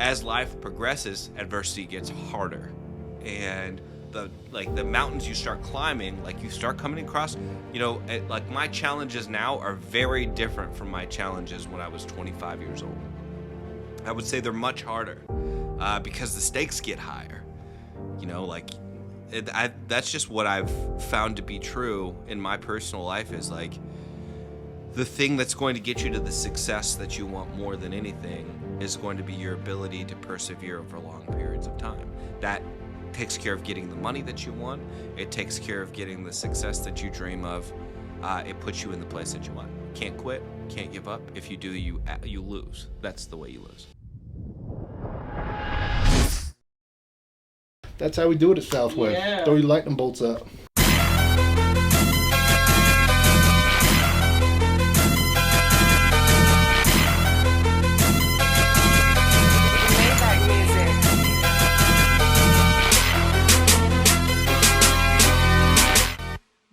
as life progresses, adversity gets harder, and the mountains you start climbing, like you start coming across, like my challenges now are very different from my challenges when I was 25 years old. I would say they're much harder because the stakes get higher. That's just what I've found to be true in my personal life, is like the thing that's going to get you to the success that you want more than anything is going to be your ability to persevere over long periods of time. That takes care of getting the money that you want. It takes care of getting the success that you dream of. It puts you in the place that you want. Can't quit, can't give up. If you do, you lose. That's the way you lose. That's how we do it at Southwind. Yeah. Throw your lightning bolts up.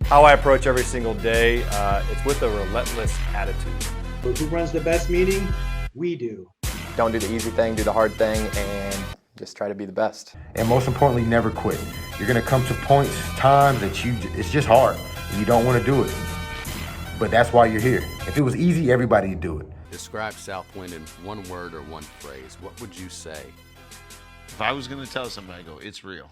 How I approach every single day, it's with a relentless attitude. Who runs the best meeting? We do. Don't do the easy thing, do the hard thing, and just try to be the best. And most importantly, never quit. You're gonna come to points, times that it's just hard. You don't wanna do it. But that's why you're here. If it was easy, everybody would do it. Describe Southwind in one word or one phrase. What would you say? If I was gonna tell somebody, I go, it's real.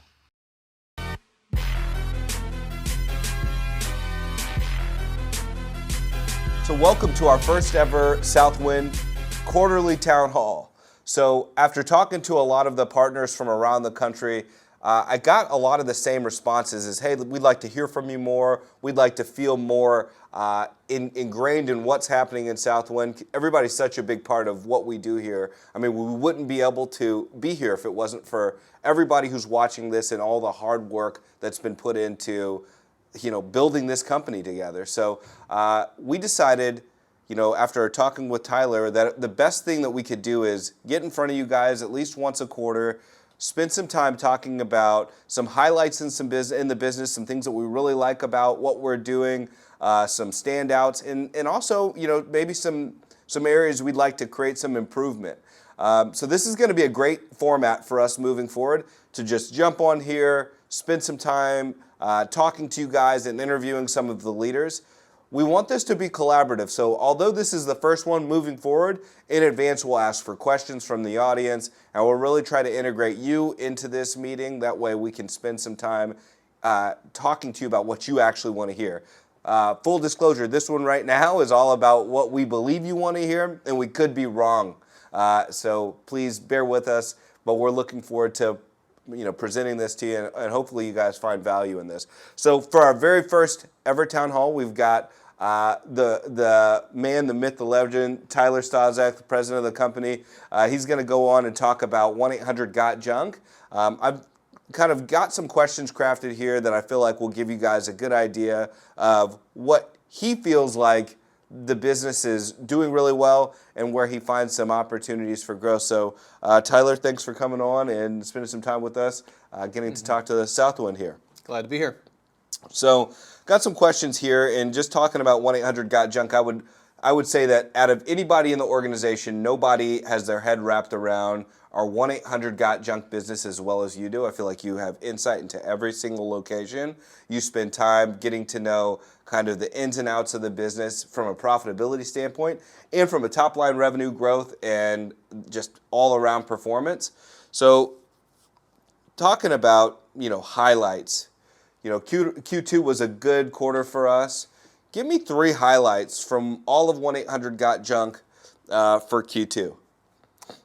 So welcome to our first ever Southwind quarterly town hall. So after talking to a lot of the partners from around the country, I got a lot of the same responses as, hey, we'd like to hear from you more. We'd like to feel more ingrained in what's happening in Southwind. Everybody's such a big part of what we do here. I mean, we wouldn't be able to be here if it wasn't for everybody who's watching this and all the hard work that's been put into building this company together. So we decided, after talking with Tyler, that the best thing that we could do is get in front of you guys at least once a quarter, spend some time talking about some highlights in the business, some things that we really like about what we're doing, some standouts, and also, maybe some areas we'd like to create some improvement. So this is going to be a great format for us moving forward, to just jump on here, spend some time talking to you guys and interviewing some of the leaders. We want this to be collaborative, so although this is the first one moving forward, in advance we'll ask for questions from the audience, and we'll really try to integrate you into this meeting. That way we can spend some time talking to you about what you actually want to hear. Full disclosure, this one right now is all about what we believe you want to hear, and we could be wrong. So please bear with us, but we're looking forward to presenting this to you, and hopefully you guys find value in this. So for our very first ever town hall, we've got the man, the myth, the legend, Tyler Staszak, the president of the company. He's going to go on and talk about 1-800-GOT-JUNK. I've kind of got some questions crafted here that I feel like will give you guys a good idea of what he feels like the business is doing really well and where he finds some opportunities for growth. So Tyler, thanks for coming on and spending some time with us, getting to talk to the Southwind here. Glad to be here. So got some questions here, and just talking about 1-800-GOT-JUNK, I would say that out of anybody in the organization, nobody has their head wrapped around our 1-800-GOT-JUNK business as well as you do. I feel like you have insight into every single location. You spend time getting to know kind of the ins and outs of the business from a profitability standpoint and from a top-line revenue growth and just all-around performance. So talking about, highlights, Q2 was a good quarter for us. Give me 3 highlights from all of 1-800-GOT-JUNK for Q2.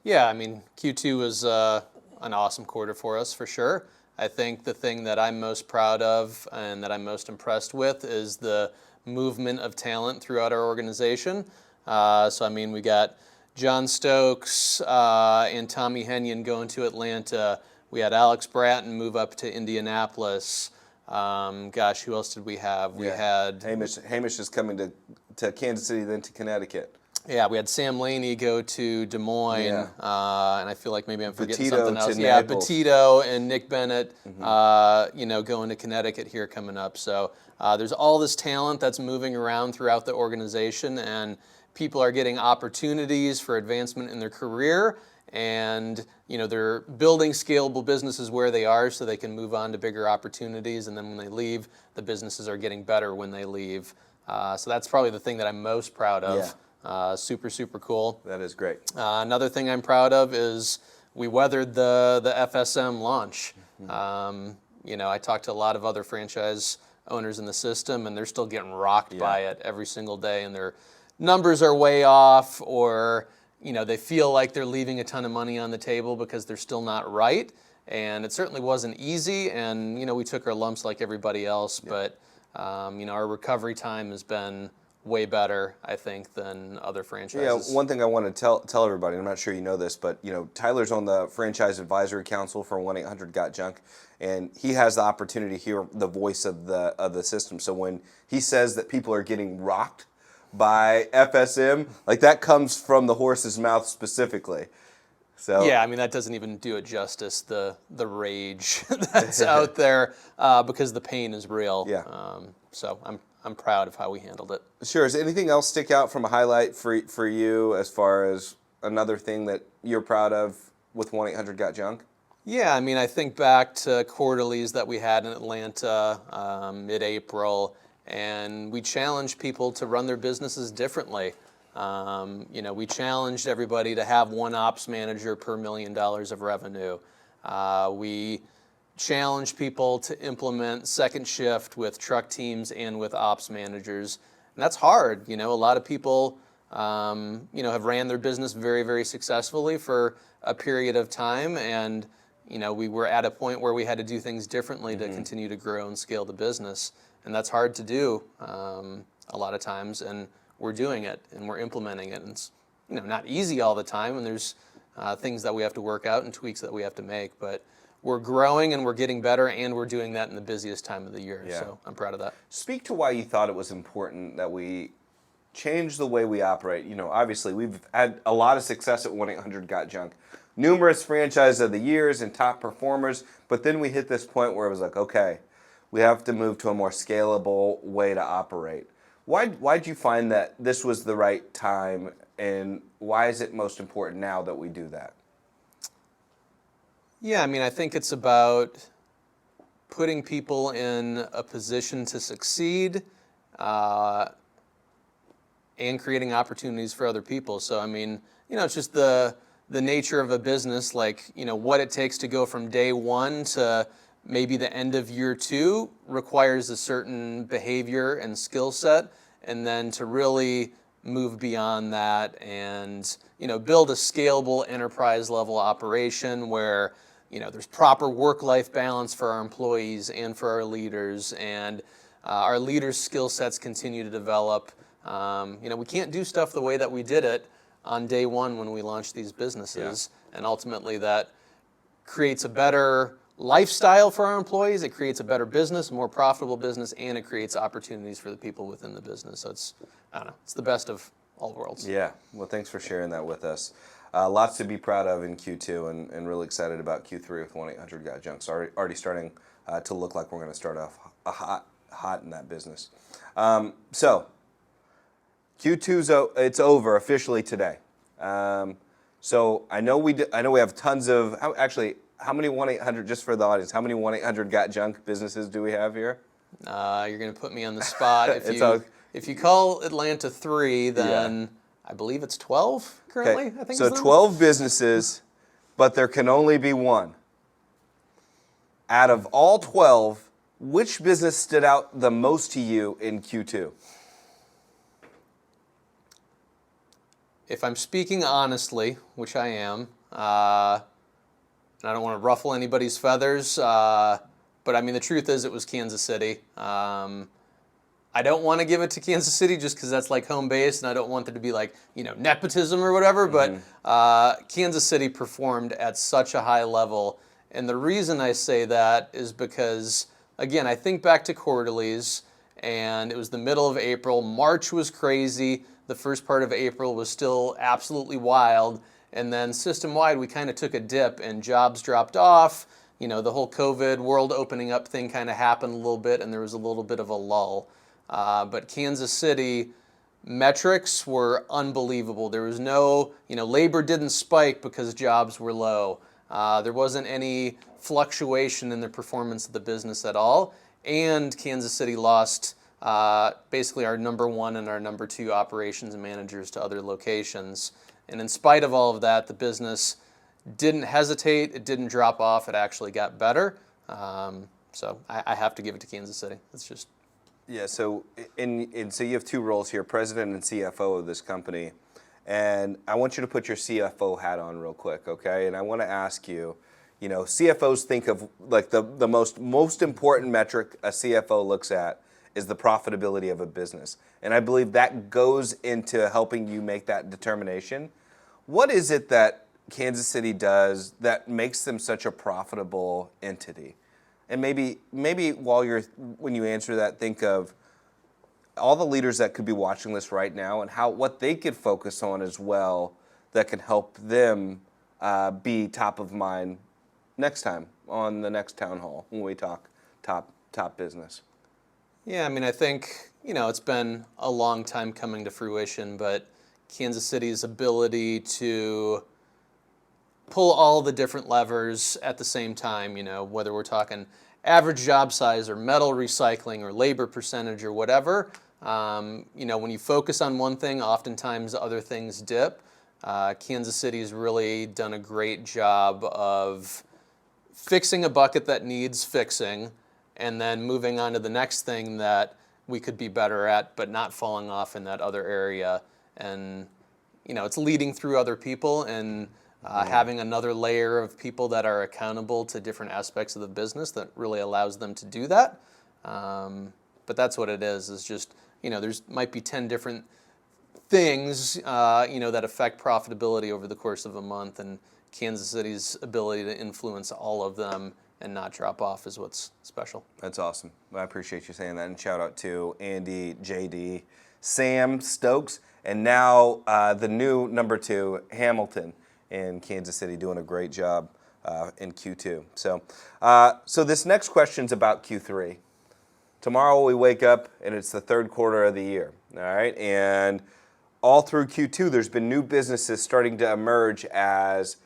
Yeah, I mean, Q2 was an awesome quarter for us, for sure. I think the thing that I'm most proud of and that I'm most impressed with is the movement of talent throughout our organization. We got John Stokes and Tommy Henyon going to Atlanta. We had Alex Bratton move up to Indianapolis. Who else did we have? We had Hamish is coming to Kansas City, then to Connecticut. Yeah, we had Sam Laney go to Des Moines, and I feel like maybe I'm forgetting something else. Yeah, Petito and Nick Bennett, going to Connecticut here coming up. So there's all this talent that's moving around throughout the organization, and people are getting opportunities for advancement in their career, and they're building scalable businesses where they are so they can move on to bigger opportunities, and then when they leave, the businesses are getting better when they leave. So that's probably the thing that I'm most proud of. Super, super cool. That is great. Another thing I'm proud of is we weathered the FSM launch. I talked to a lot of other franchise owners in the system, and they're still getting rocked by it every single day, and their numbers are way off, or they feel like they're leaving a ton of money on the table because they're still not right. And it certainly wasn't easy, and we took our lumps like everybody else, but our recovery time has been way better, I think, than other franchises. Yeah, one thing I want to tell everybody, I'm not sure you know this, but Tyler's on the Franchise Advisory Council for 1-800-GOT-JUNK, and he has the opportunity to hear the voice of the system. So when he says that people are getting rocked by FSM, like that comes from the horse's mouth specifically. So yeah, I mean that doesn't even do it justice. The rage that's out there because the pain is real. Yeah. So I'm proud of how we handled it. Sure. Does anything else stick out from a highlight for you as far as another thing that you're proud of with 1-800-GOT-JUNK? Yeah, I mean I think back to quarterlies that we had in Atlanta mid-April, and we challenged people to run their businesses differently. We challenged everybody to have one ops manager per $1 million of revenue. We challenged people to implement second shift with truck teams and with ops managers. And that's hard. A lot of people, have ran their business very, very successfully for a period of time. And, we were at a point where we had to do things differently to continue to grow and scale the business. And that's hard to do a lot of times. And we're doing it and we're implementing it. And it's not easy all the time, and there's things that we have to work out and tweaks that we have to make. But we're growing and we're getting better, and we're doing that in the busiest time of the year. Yeah. So I'm proud of that. Speak to why you thought it was important that we change the way we operate. Obviously we've had a lot of success at 1-800-GOT-JUNK. Numerous franchise of the years and top performers, but then we hit this point where it was like, okay, we have to move to a more scalable way to operate. Why'd you find that this was the right time, and why is it most important now that we do that? Yeah, I mean, I think it's about putting people in a position to succeed and creating opportunities for other people. So, I mean, it's just the nature of a business, like, what it takes to go from day one to maybe the end of year 2 requires a certain behavior and skill set, and then to really move beyond that and build a scalable enterprise level operation where there's proper work-life balance for our employees and for our leaders, and our leaders' skill sets continue to develop. We can't do stuff the way that we did it on day one when we launched these businesses, and ultimately that creates a better lifestyle for our employees, it creates a better business, more profitable business, and it creates opportunities for the people within the business. So it's the best of all worlds. Yeah, well, thanks for sharing that with us. Lots to be proud of in Q2, and really excited about Q3 with 1-800-GOT-JUNK. So already starting to look like we're going to start off hot in that business. So Q2's it's over officially today. So I know we have tons of how many 1-800, just for the audience, how many 1-800-GOT-JUNK businesses do we have here? You're going to put me on the spot. If you call Atlanta 3, then I believe it's 12 currently. Okay. I think so 12 businesses, but there can only be one. Out of all 12, which business stood out the most to you in Q2? If I'm speaking honestly, which I am, and I don't want to ruffle anybody's feathers, but I mean the truth is it was Kansas City. I don't want to give it to Kansas City just because that's like home base, and I don't want there to be like nepotism or whatever. But Kansas City performed at such a high level, and the reason I say that is because again I think back to quarterlies, and it was the middle of April. March was crazy. The first part of April was still absolutely wild. And then system-wide, we kind of took a dip and jobs dropped off. The whole COVID world opening up thing kind of happened a little bit, and there was a little bit of a lull. But Kansas City metrics were unbelievable. There was no, labor didn't spike because jobs were low. There wasn't any fluctuation in the performance of the business at all. And Kansas City lost basically our number 1 and our number 2 operations managers to other locations. And in spite of all of that, the business didn't hesitate. It didn't drop off. It actually got better. So I have to give it to Kansas City. It's just... Yeah, so so you have 2 roles here, president and CFO of this company. And I want you to put your CFO hat on real quick, okay? And I want to ask you, CFOs think of like the most important metric a CFO looks at is the profitability of a business. And I believe that goes into helping you make that determination. What is it that Kansas City does that makes them such a profitable entity? And maybe when you answer that, think of all the leaders that could be watching this right now and what they could focus on as well that can help them be top of mind next time on the next town hall when we talk top business. Yeah, I think, it's been a long time coming to fruition, but Kansas City's ability to pull all the different levers at the same time, whether we're talking average job size or metal recycling or labor percentage or whatever. When you focus on one thing, oftentimes other things dip. Kansas City's really done a great job of fixing a bucket that needs fixing and then moving on to the next thing that we could be better at, but not falling off in that other area. And, it's leading through other people and having another layer of people that are accountable to different aspects of the business that really allows them to do that. But that's what it is just, there's might be 10 different things, that affect profitability over the course of a month, and Kansas City's ability to influence all of them and not drop off is what's special. That's awesome. I appreciate you saying that, and shout out to Andy, JD, Sam Stokes, and now the new number 2, Hamilton, in Kansas City, doing a great job in Q2. So this next question's about Q3. Tomorrow we wake up and it's the 3rd quarter of the year, all right? And all through Q2, there's been new businesses starting to emerge as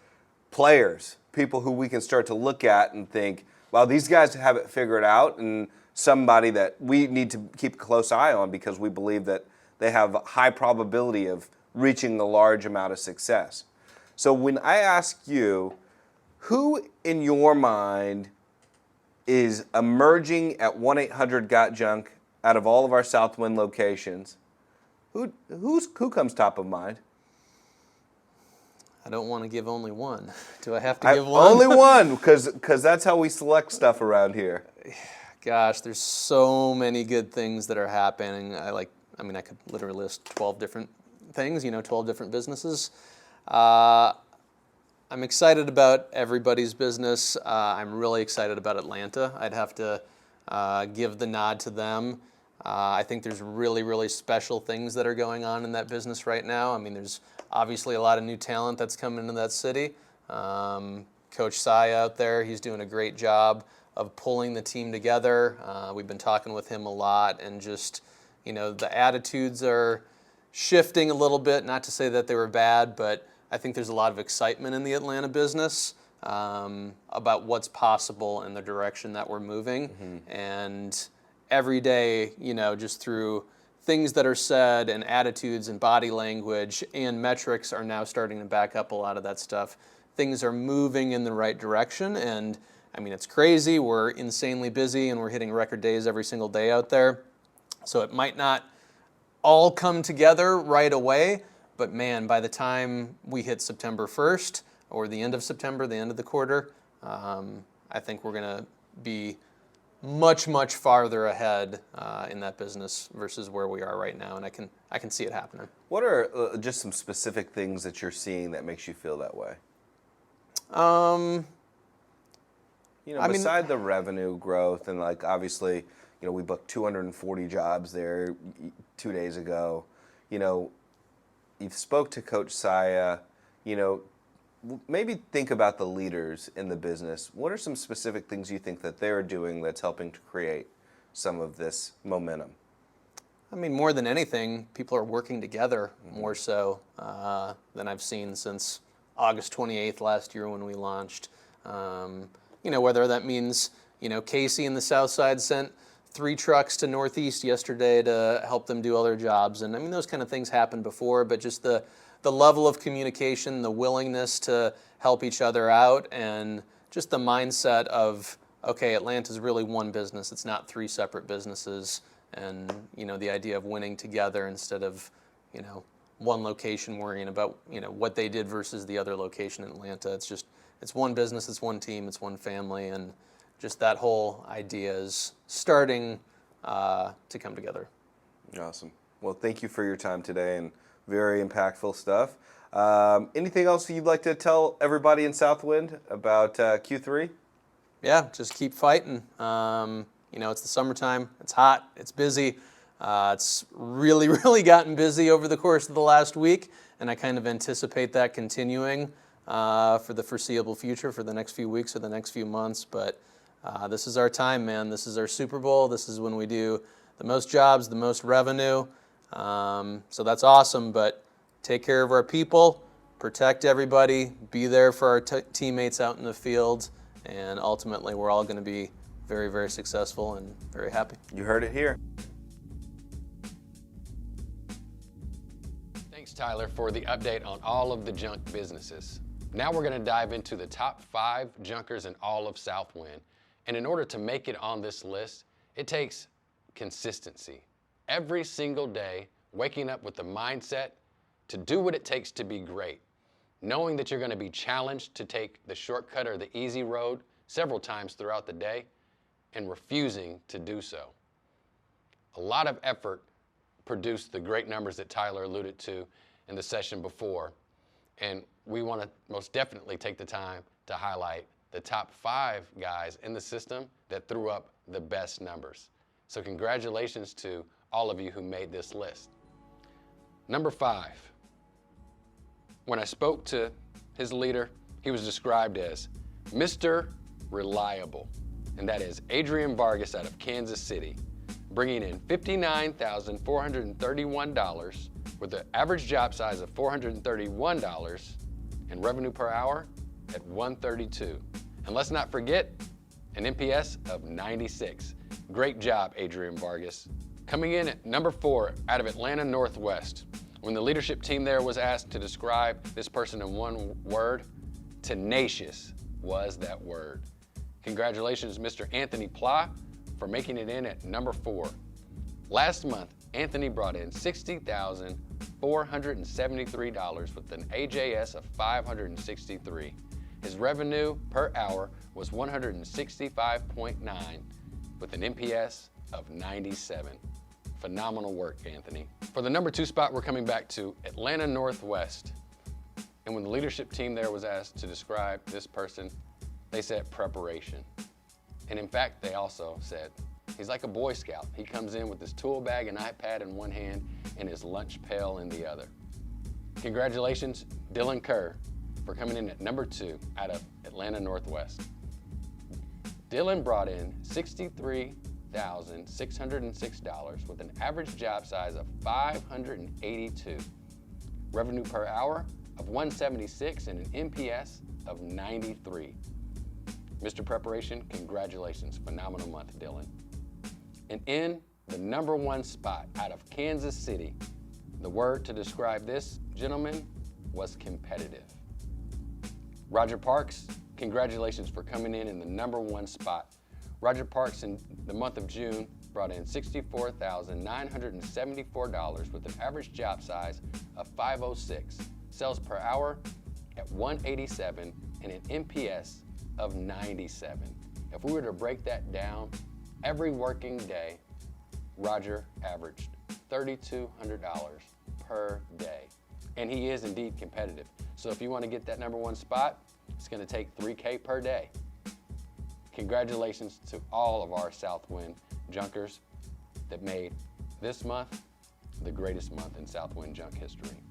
players, people who we can start to look at and think, wow, these guys have it figured out, and somebody that we need to keep a close eye on because we believe that they have a high probability of reaching a large amount of success. So when I ask you, who in your mind is emerging at 1-800-GOT-JUNK out of all of our Southwind locations, who comes top of mind? I don't want to give only one. Do I have to give one? Only one, because that's how we select stuff around here. Gosh, there's so many good things that are happening. I could literally list 12 different things, 12 different businesses. I'm excited about everybody's business. I'm really excited about Atlanta. I'd have to give the nod to them. I think there's really, really special things that are going on in that business right now. There's obviously a lot of new talent that's coming into that city. Coach Cy out there, he's doing a great job of pulling the team together. We've been talking with him a lot, and just, the attitudes are shifting a little bit. Not to say that they were bad, but I think there's a lot of excitement in the Atlanta business about what's possible and the direction that we're moving. Mm-hmm. And every day, just through things that are said and attitudes and body language and metrics are now starting to back up a lot of that stuff. Things are moving in the right direction, and it's crazy. We're insanely busy and we're hitting record days every single day out there. So it might not all come together right away, but man, by the time we hit September 1st or the end of September, the end of the quarter, I think we're going to be much, much farther ahead in that business versus where we are right now, and I can see it happening. What are just some specific things that you're seeing that makes you feel that way? Beside the revenue growth and obviously, we booked 240 jobs there 2 days ago. You've spoke to Coach Saya. Maybe think about the leaders in the business. What are some specific things you think that they're doing that's helping to create some of this momentum? I mean, more than anything, people are working together more so than I've seen since August 28th last year when we launched. You know, whether that means, you know, Casey and the South Side sent 3 trucks to Northeast yesterday to help them do all their jobs. And I mean, those kind of things happened before, but just the level of communication, the willingness to help each other out, and just the mindset of, okay, Atlanta's really one business. It's not 3 separate businesses. And, you know, the idea of winning together instead of, you know, one location worrying about, you know, what they did versus the other location in Atlanta. It's just, it's one business, it's one team, it's one family, and just that whole idea is starting to come together. Awesome. Well, thank you for your time today, and very impactful stuff. Anything else you'd like to tell everybody in Southwind about Q3? Yeah, just keep fighting. You know, it's the summertime, it's hot, it's busy. It's really, really gotten busy over the course of the last week, and I kind of anticipate that continuing for the foreseeable future, for the next few weeks or the next few months. But this is our time, man. This is our Super Bowl. This is when we do the most jobs, the most revenue. So that's awesome, but take care of our people, protect everybody, be there for our teammates out in the field, and ultimately we're all going to be very, very successful and very happy. You heard it here. Thanks, Tyler, for the update on all of the junk businesses. Now we're going to dive into the top 5 junkers in all of Southwind. And in order to make it on this list, it takes consistency. Every single day, waking up with the mindset to do what it takes to be great, knowing that you're going to be challenged to take the shortcut or the easy road several times throughout the day, and refusing to do so. A lot of effort produced the great numbers that Tyler alluded to in the session before, and we want to most definitely take the time to highlight the top 5 guys in the system that threw up the best numbers. So congratulations to all of you who made this list. Number 5, when I spoke to his leader, he was described as Mr. Reliable, and that is Adrian Vargas out of Kansas City, bringing in $59,431 with an average job size of $431 and revenue per hour at $132. And let's not forget an NPS of 96. Great job, Adrian Vargas. Coming in at number 4 out of Atlanta Northwest, when the leadership team there was asked to describe this person in one word, tenacious was that word. Congratulations, Mr. Anthony Pla, for making it in at number 4. Last month, Anthony brought in $60,473 with an AJS of 563. His revenue per hour was 165.9 with an NPS of 97. Phenomenal work, Anthony. For the number 2 spot, we're coming back to Atlanta Northwest. And when the leadership team there was asked to describe this person, they said preparation. And in fact, they also said, he's like a Boy Scout. He comes in with his tool bag and iPad in one hand and his lunch pail in the other. Congratulations, Dylan Kerr, for coming in at number 2 out of Atlanta Northwest. Dylan brought in $63,606 with an average job size of 582, revenue per hour of 176 and an NPS of 93. Mr. Preparation, congratulations. Phenomenal month, Dylan. And in the number 1 spot out of Kansas City, the word to describe this gentleman was competitive. Roger Parks, congratulations for coming in the number 1 spot. Roger Parks in the month of June brought in $64,974 with an average job size of 506, sales per hour at 187 and an NPS of 97. If we were to break that down, every working day, Roger averaged $3,200 per day. And he is indeed competitive. So if you want to get that number 1 spot, it's going to take $3K per day. Congratulations to all of our Southwind junkers that made this month the greatest month in Southwind junk history.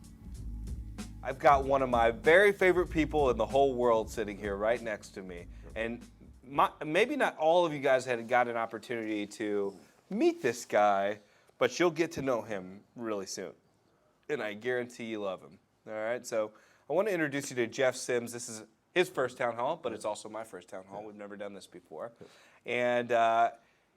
I've got one of my very favorite people in the whole world sitting here right next to me. And maybe not all of you guys had got an opportunity to meet this guy, but you'll get to know him really soon, and I guarantee you love him. All right, so I want to introduce you to Jeff Sims. This is his first town hall, but it's also my first town hall. We've never done this before, and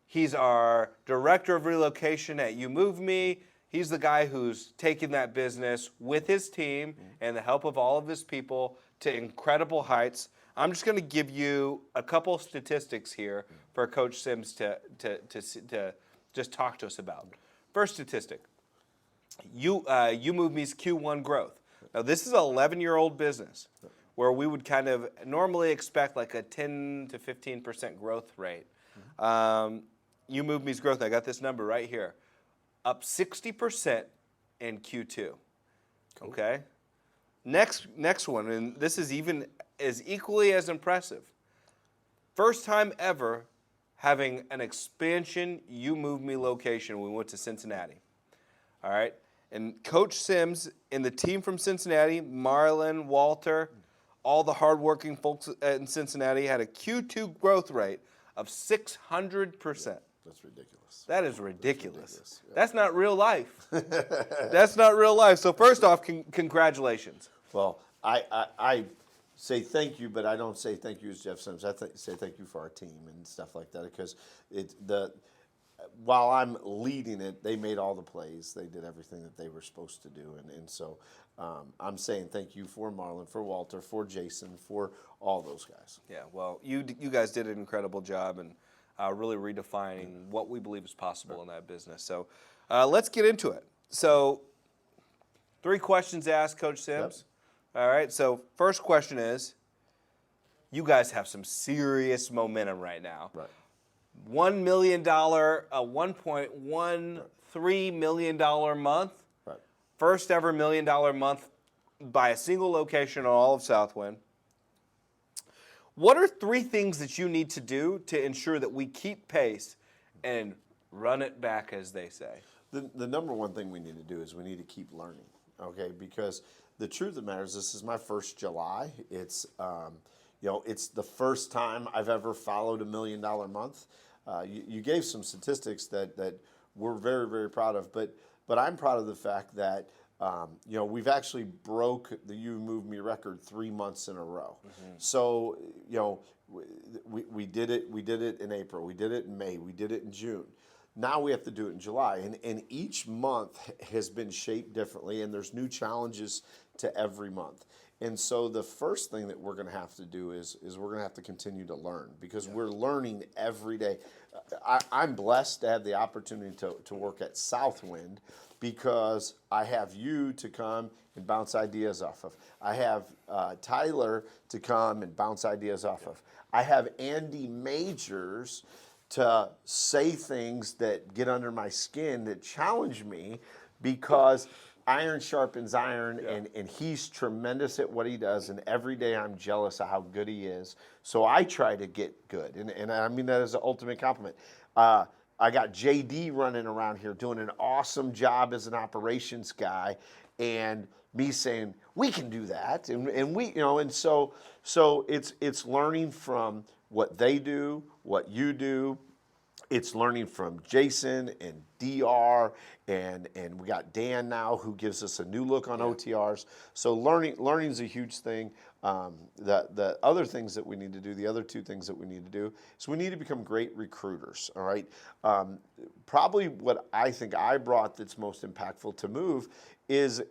he's our director of relocation at You Move Me. He's the guy who's taken that business with his team and the help of all of his people to incredible heights. I'm just going to give you a couple statistics here for Coach Sims to just talk to us about. First statistic, You Move Me's Q1 growth. Now, this is an 11-year-old business where we would kind of normally expect like a 10 to 15% growth rate. You Move Me's growth, I got this number right here, up 60% in Q2. Okay? Next one, and this is equally as impressive. First time ever having an expansion You Move Me location. We went to Cincinnati. All right? And Coach Sims and the team from Cincinnati, Marlon, Walter, all the hardworking folks in Cincinnati had a Q2 growth rate of 600%. That's ridiculous. That is ridiculous. ridiculous. Yeah. That's not real life. That's not real life. So first off, congratulations. Well, I say thank you, but I don't say thank you as Jeff Sims. I say thank you for our team and stuff like that because while I'm leading it, they made all the plays. They did everything that they were supposed to do. And so I'm saying thank you for Marlon, for Walter, for Jason, for all those guys. Yeah, well, you guys did an incredible job and really redefining what we believe is possible in that business. So let's get into it. So 3 questions asked, Coach Sims. Yep. All right, so first question is, you guys have some serious momentum right now. Right. $1 million, a $1.13 million month. Right. First ever $1 million month by a single location in all of Southwind. What are 3 things that you need to do to ensure that we keep pace and run it back, as they say? The number one thing we need to do is we need to keep learning, okay? Because the truth of the matter is this is my first July. It's it's the first time I've ever followed $1 million month. You gave some statistics that we're very, very proud of, but I'm proud of the fact that we've actually broke the You Move Me record 3 months in a row. Mm-hmm. So we did it. We did it in April. We did it in May. We did it in June. Now we have to do it in July, and each month has been shaped differently, and there's new challenges to every month. And so the first thing that we're going to have to do is we're going to have to continue to learn because we're learning every day. I'm blessed to have the opportunity to work at Southwind because I have you to come and bounce ideas off of. I have Tyler to come and bounce ideas off of. I have Andy Majors to say things that get under my skin that challenge me because iron sharpens iron, and he's tremendous at what he does, and every day I'm jealous of how good he is. So I try to get good, and I mean that as an ultimate compliment. I got JD running around here doing an awesome job as an operations guy, and me saying, we can do that, and we, and so it's learning from what they do, what you do. It's learning from Jason and DR, and we got Dan now who gives us a new look on OTRs. So learning is a huge thing. The other things that we need to do, the other 2 things that we need to do, is we need to become great recruiters. All right. Probably what I think I brought that's most impactful to Move is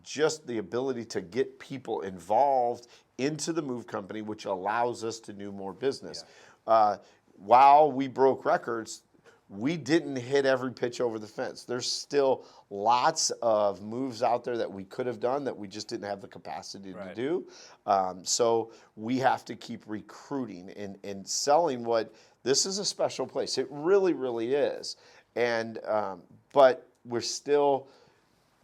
just the ability to get people involved into the Move company, which allows us to do more business. Yeah. While we broke records, we didn't hit every pitch over the fence. There's still lots of moves out there that we could have done that we just didn't have the capacity to do. So we have to keep recruiting and selling what this is a special place. It really, really is. And but we're still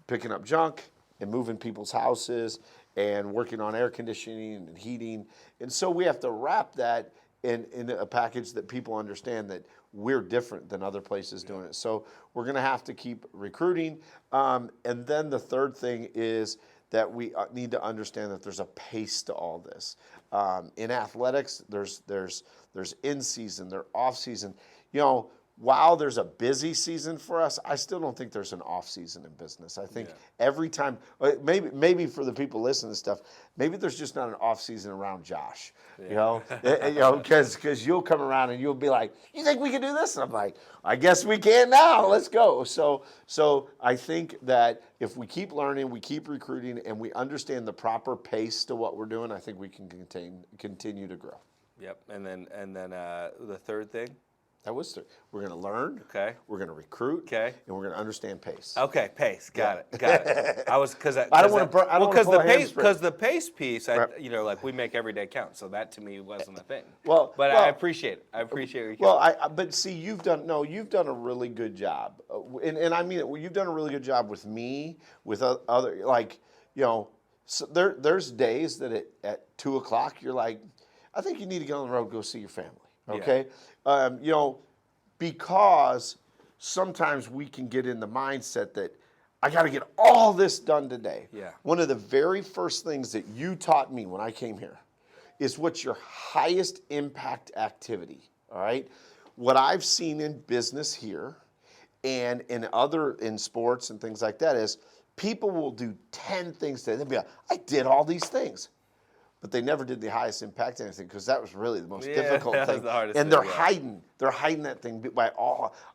picking up junk and moving people's houses and working on air conditioning and heating. And so we have to wrap that in a package that people understand that we're different than other places doing it. So we're going to have to keep recruiting. And then the third thing is that we need to understand that there's a pace to all this. In athletics, there's in season, there's off season. while there's a busy season for us, I still don't think there's an off season in business. I think every time, maybe for the people listening to stuff, maybe there's just not an off season around Josh. You know, because you'll come around and you'll be like, "You think we can do this?" And I'm like, "I guess we can now. Let's go." So I think that if we keep learning, we keep recruiting, and we understand the proper pace to what we're doing, I think we can continue to grow. Yep. And then the third thing. That was we're going to learn. Okay. We're going to recruit. Okay. And we're going to understand pace. Okay, pace. Got it. I was because I don't want to. Because the pace piece, like we make every day count. So that to me wasn't a thing. But I appreciate it. I appreciate it. Well, but see, you've done a really good job, and I mean it. You've done a really good job with me, with other So there's days that at 2 o'clock you're like, I think you need to get on the road, go see your family. Okay. Yeah. Because sometimes we can get in the mindset that I got to get all this done today. Yeah. One of the very first things that you taught me when I came here is what's your highest impact activity. All right. What I've seen in business here and in sports and things like that is people will do 10 things today. They'll be like, I did all these things. But they never did the highest impact anything because that was really the most difficult thing. The hardest and they're hiding that thing by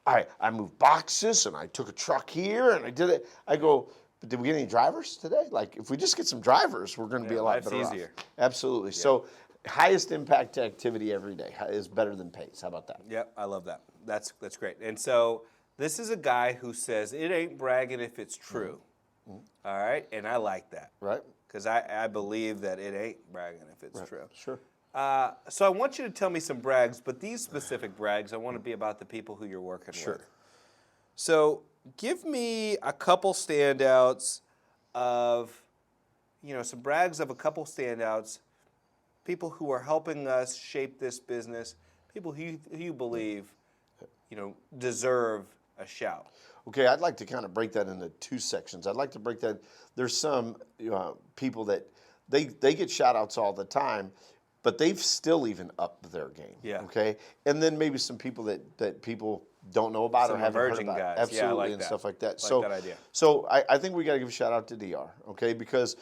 I moved boxes and I took a truck here and I did it. I go, but did we get any drivers today? Like if we just get some drivers, we're going to be a lot better off. Easier. Absolutely. Yeah. So highest impact activity every day is better than pace. How about that? Yep, I love that. That's great. And so this is a guy who says it ain't bragging if it's true. Mm-hmm. All right, and I like that. Right. Because I believe that it ain't bragging if it's true. Sure. So I want you to tell me some brags, but these specific brags, I want to be about the people who you're working with. So give me a couple standouts of, some brags of a couple standouts, people who are helping us shape this business, people who you believe, deserve a shout. Okay, I'd like to kind of break that into two sections. I'd like to break that. There's some people that they get shout-outs all the time, but they've still even upped their game. Yeah. Okay, and then maybe some people that people don't know about Some or haven't heard emerging about. guys. Absolutely, Yeah, I like and that. stuff like that. I So like that idea. So I think we got to give a shout-out to DR. Okay, because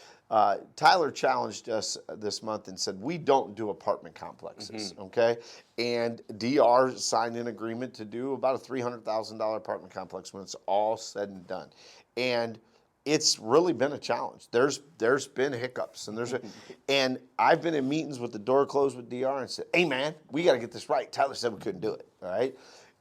Tyler challenged us this month and said we don't do apartment complexes. Mm-hmm. Okay, and DR signed an agreement to do about a $300,000 apartment complex when it's all said and done, and it's really been a challenge. There's been hiccups and I've been in meetings with the door closed with DR and said, "Hey man, we got to get this right." Tyler said we couldn't do it. All right,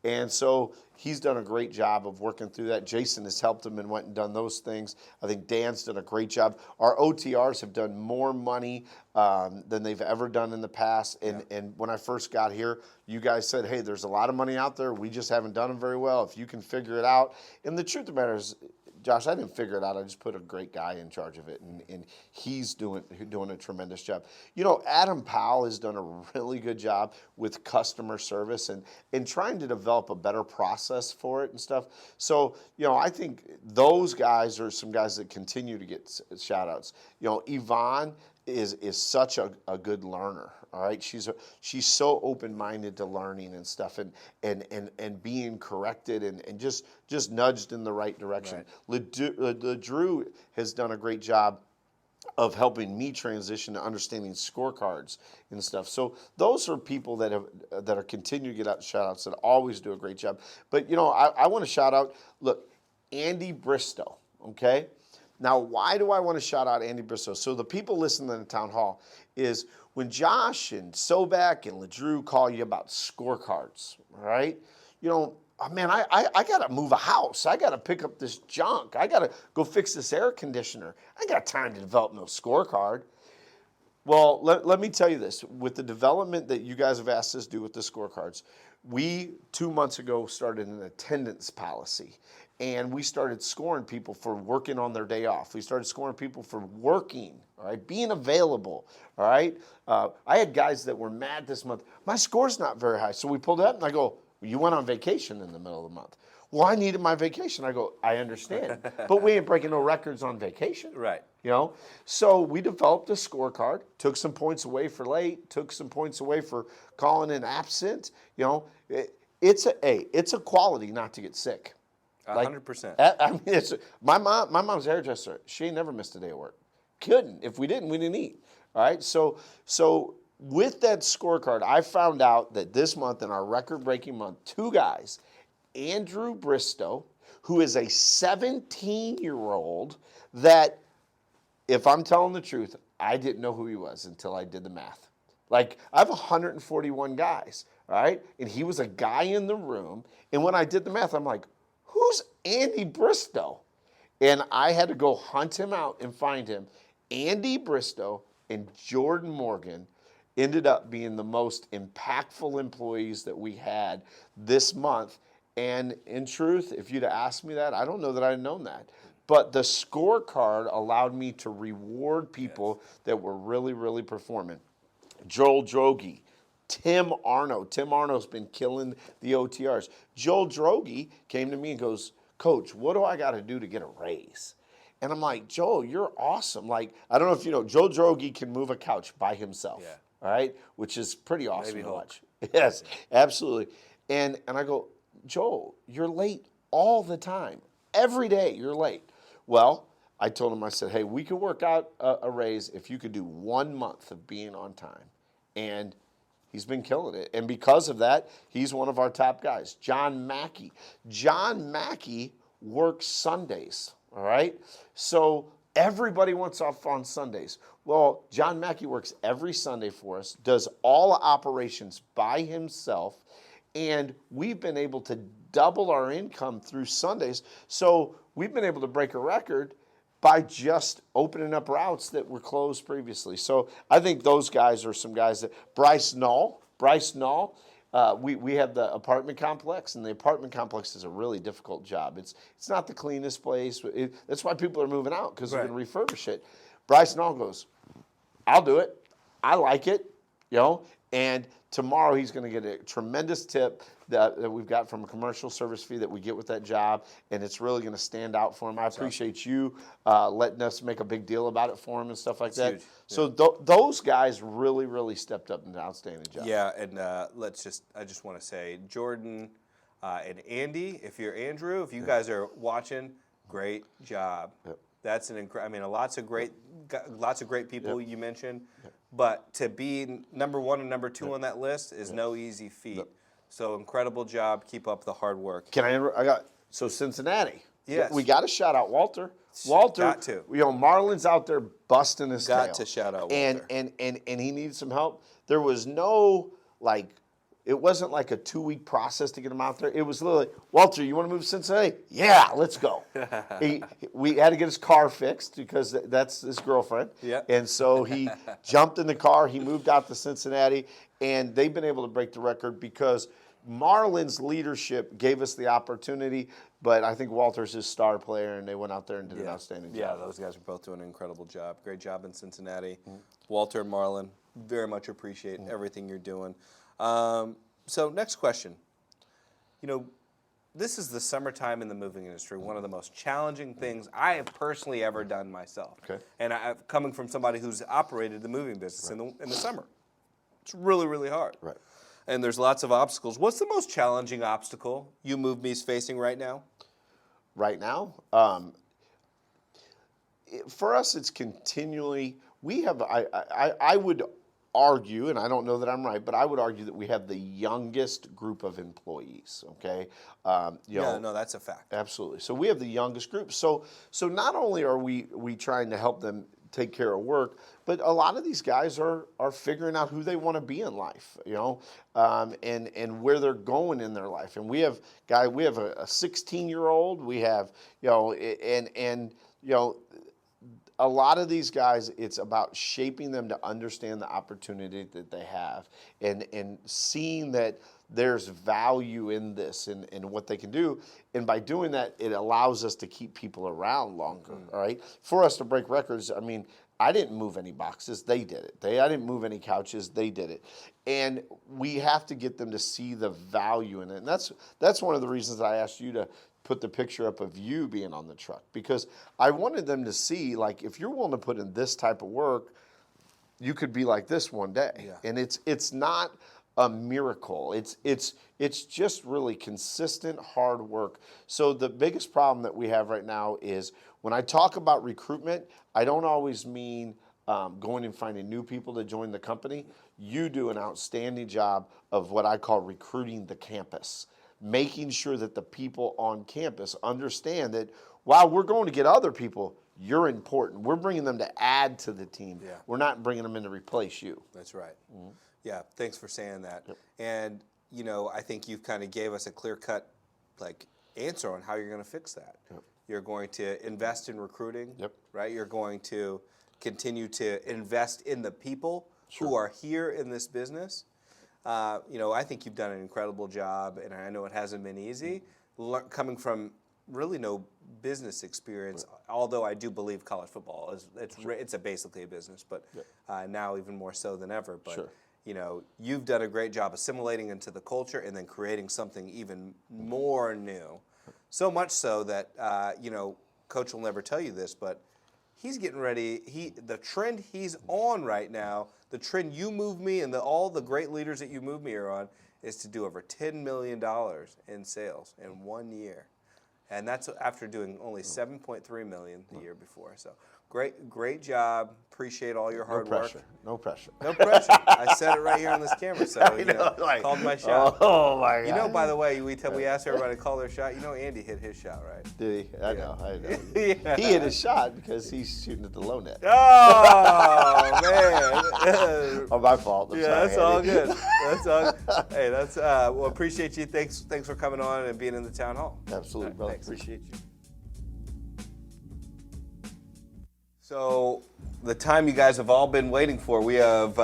and so he's done a great job of working through that. Jason has helped him and went and done those things. I think Dan's done a great job. Our OTRs have done more money than they've ever done in the past. And when I first got here, you guys said, hey, there's a lot of money out there. We just haven't done them very well. If you can figure it out. And the truth of the matter is, Josh, I didn't figure it out. I just put a great guy in charge of it, and he's doing a tremendous job. Adam Powell has done a really good job with customer service and trying to develop a better process for it and stuff. So, I think those guys are some guys that continue to get shout-outs. Yvonne is such a good learner. All right, she's so open-minded to learning and stuff and being corrected and just nudged in the right direction. Right. LaDrew has done a great job of helping me transition to understanding scorecards and stuff. So those are people that are continue to get out shout-outs that always do a great job. But I want to shout out. Look, Andy Bristow. Okay. Now, why do I want to shout out Andy Bristow? So the people listening in the town hall is when Josh and Soback and LaDrew call you about scorecards, right? Man, I got to move a house. I got to pick up this junk. I got to go fix this air conditioner. I ain't got time to develop no scorecard. Well, let me tell you this. With the development that you guys have asked us to do with the scorecards, we 2 months ago started an attendance policy. And we started scoring people for working on their day off. We started scoring people for working, all right, being available, all right. I had guys that were mad this month. My score's not very high. So we pulled it up and I go, well, you went on vacation in the middle of the month. Well, I needed my vacation. I go, I understand. But we ain't breaking no records on vacation. Right. So we developed a scorecard, took some points away for late, took some points away for calling in absent, it's a quality not to get sick. 100%. I mean, it's my mom's a hairdresser. She ain't never missed a day of work. Couldn't. If we didn't eat. All right. So with that scorecard, I found out that this month, in our record-breaking month, 2 guys, Andrew Bristow, who is a 17-year-old that, if I'm telling the truth, I didn't know who he was until I did the math. Like, I have 141 guys, all right? And he was a guy in the room. And when I did the math, I'm like, who's Andy Bristow? And I had to go hunt him out and find him. Andy Bristow and Jordan Morgan ended up being the most impactful employees that we had this month. And in truth, if you'd have asked me that, I don't know that I'd known that. But the scorecard allowed me to reward people that were really, really performing. Joel Droege, Tim Arno. Tim Arno's been killing the OTRs. Joel Droege came to me and goes, Coach, what do I got to do to get a raise? And I'm like, Joel, you're awesome. Like, I don't know if you know, Joel Droege can move a couch by himself, all right, which is pretty awesome to watch. Yes, absolutely. And I go, Joel, you're late all the time. Every day you're late. Well, I told him, I said, hey, we could work out a raise if you could do 1 month of being on time. And he's been killing it. And because of that, he's one of our top guys. John Mackey. John Mackey works Sundays, all right? So everybody wants off on Sundays. Well, John Mackey works every Sunday for us, does all operations by himself, and we've been able to double our income through Sundays. So we've been able to break a record by just opening up routes that were closed previously. So I think those guys are some guys that Bryce Null, we have the apartment complex, and the apartment complex is a really difficult job. It's not the cleanest place. That's why people are moving out, because they're going to refurbish it. Bryce Null goes, I'll do it. I like it, you know. And tomorrow he's going to get a tremendous tip that we've got from a commercial service fee that we get with that job, and it's really going to stand out for him. I appreciate you letting us make a big deal about it for him and stuff like that. Huge. So those guys really, really stepped up and did an outstanding job. Yeah, and I just want to say, Jordan and Andy, if you're Andrew, if you guys are watching, great job. Yep. That's lots of great people you mentioned, but to be number 1 and number 2 on that list is no easy feat. So incredible job. Keep up the hard work. So Cincinnati. Yes. We got to shout out Walter. Walter, got to. You know, Marlon's out there busting his tail. Got to shout out Walter. And he needs some help. There was no, it wasn't like a 2-week process to get him out there. It was literally, Walter, you want to move to Cincinnati? Yeah, let's go. We had to get his car fixed because that's his girlfriend. Yeah. And so he jumped in the car. He moved out to Cincinnati, and they've been able to break the record because Marlon's leadership gave us the opportunity, but I think Walter's his star player, and they went out there and did an outstanding job. Yeah, those guys are both doing an incredible job. Great job in Cincinnati. Walter and Marlon, very much appreciate everything you're doing. So next question. You know, this is the summertime in the moving industry, one of the most challenging things I have personally ever done myself. Okay. And coming from somebody who's operated the moving business in the summer. It's really, really hard. Right. And there's lots of obstacles. What's the most challenging obstacle you Move Me's facing right now? Right now? For us, it's continually, I would argue, and I don't know that I'm right, but I would argue that we have the youngest group of employees, okay? No, that's a fact. Absolutely. So we have the youngest group. So not only are we trying to help them take care of work, but a lot of these guys are figuring out who they want to be in life, you know, and where they're going in their life. And we have a 16-year-old, we have, you know, and you know, a lot of these guys, it's about shaping them to understand the opportunity that they have and seeing that there's value in this and what they can do. And by doing that, it allows us to keep people around longer, all right? For us to break records, I mean, I didn't move any boxes, they did it. I didn't move any couches, they did it. And we have to get them to see the value in it. And that's one of the reasons I asked you to put the picture up of you being on the truck, because I wanted them to see, like, if you're willing to put in this type of work, you could be like this one day. Yeah. And it's not a miracle. It's just really consistent hard work. So the biggest problem that we have right now is when I talk about recruitment, I don't always mean going and finding new people to join the company. You do an outstanding job of what I call recruiting the campus, making sure that the people on campus understand that while we're going to get other people, you're important. We're bringing them to add to the team. Yeah. We're not bringing them in to replace you. That's right. Yeah, thanks for saying that. Yep. And, you know, I think you've kind of gave us a clear-cut, like, answer on how you're going to fix that. Yep. You're going to invest in recruiting, right? You're going to continue to invest in the people who are here in this business. You know, I think you've done an incredible job, and I know it hasn't been easy, coming from really no business experience, although I do believe college football is it's basically a business, but now even more so than ever. But you know, you've done a great job assimilating into the culture and then creating something even more new. So much so that you know, Coach will never tell you this, but he's getting ready. The trend he's on right now, the trend you move me and all the great leaders that you move me are on, is to do over $10 million in sales in 1 year. And that's after doing only $7.3 million the year before. So great job. Appreciate all your hard work. No pressure. No pressure. I said it right here on this camera, so you know, called my shot. Oh my God. You know, by the way, we asked everybody to call their shot. You know, Andy hit his shot, right? Did he? I know. He hit his shot because he's shooting at the low net. Oh man. Oh, my fault. I'm sorry, that's all Andy. good. That's all. Hey, that's well. Appreciate you. Thanks for coming on and being in the town hall. Absolutely, brother. Thanks. Appreciate you. So the time you guys have all been waiting for, we have,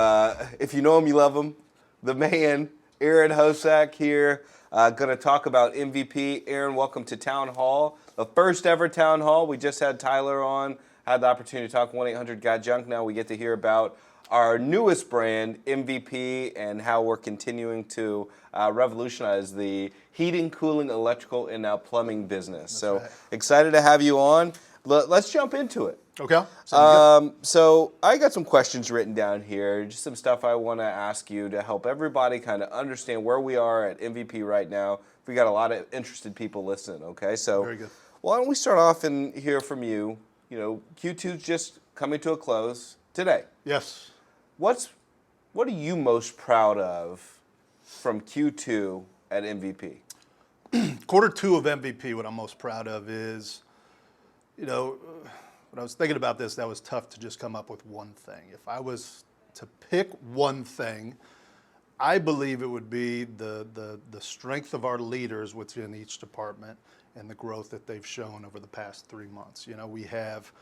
if you know him, you love him, the man, Aaron Hosack here, going to talk about MVP. Aaron, welcome to Town Hall, the first ever Town Hall. We just had Tyler on, had the opportunity to talk 1-800-GOT-JUNK. Now we get to hear about our newest brand, MVP, and how we're continuing to revolutionize the heating, cooling, electrical, and now plumbing business. Excited to have you on. Let's jump into it. Okay. So I got some questions written down here, just some stuff I want to ask you to help everybody kind of understand where we are at MVP right now. We got a lot of interested people listening, okay? So Very good. Why don't we start off and hear from you? You know, Q2's just coming to a close today. Yes. What are you most proud of from Q2 at MVP? Quarter two of MVP, what I'm most proud of is, you know, when I was thinking about this, that was tough to just come up with one thing. If I was to pick one thing, I believe it would be the strength of our leaders within each department and the growth that they've shown over the past 3 months. You know, we have,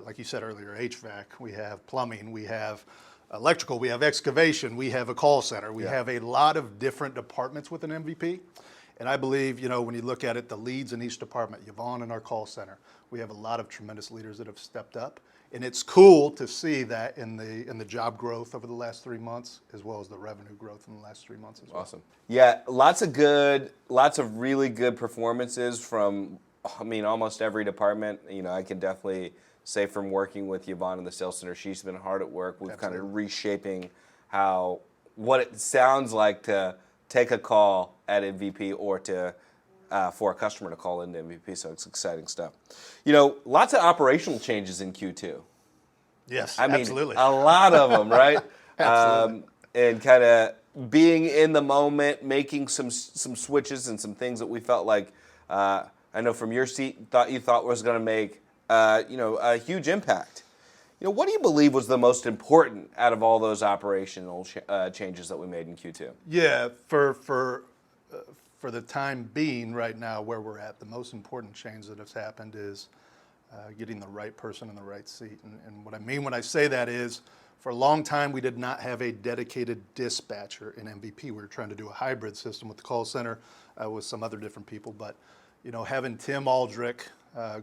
like you said earlier, HVAC, we have plumbing, we have electrical, we have excavation, we have a call center. We have a lot of different departments within MVP. And I believe, you know, when you look at it, the leads in each department, Yvonne in our call center, we have a lot of tremendous leaders that have stepped up. And it's cool to see that in the job growth over the last 3 months, as well as the revenue growth in the last 3 months as well. Awesome. Yeah, lots of really good performances from, I mean, almost every department. You know, I can definitely say from working with Yvonne in the sales center, she's been hard at work. We've kind of reshaping what it sounds like to take a call at MVP or to for a customer to call into MVP, so it's exciting stuff. You know, lots of operational changes in Q2. Yes, I mean, absolutely. A lot of them, right? Absolutely. And kind of being in the moment, making some switches and some things that we felt like, I know from your seat, you thought was going to make, you know, a huge impact. You know, what do you believe was the most important out of all those operational changes that we made in Q2? Yeah, for the time being right now where we're at, the most important change that has happened is getting the right person in the right seat. And what I mean when I say that is, for a long time we did not have a dedicated dispatcher in MVP. We were trying to do a hybrid system with the call center with some other different people. But, you know, having Tim Aldrich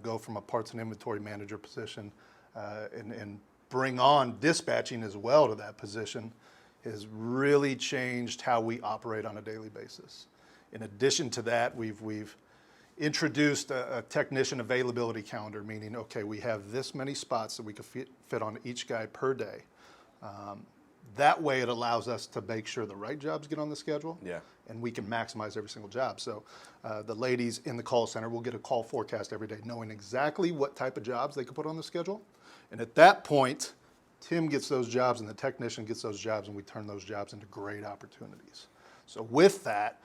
go from a parts and inventory manager position and bring on dispatching as well to that position has really changed how we operate on a daily basis. In addition to that, we've introduced a technician availability calendar, meaning, okay, we have this many spots that we could fit on each guy per day. That way it allows us to make sure the right jobs get on the schedule. Yeah. And we can maximize every single job. So the ladies in the call center will get a call forecast every day, knowing exactly what type of jobs they can put on the schedule. And at that point, Tim gets those jobs and the technician gets those jobs, and we turn those jobs into great opportunities. So with that,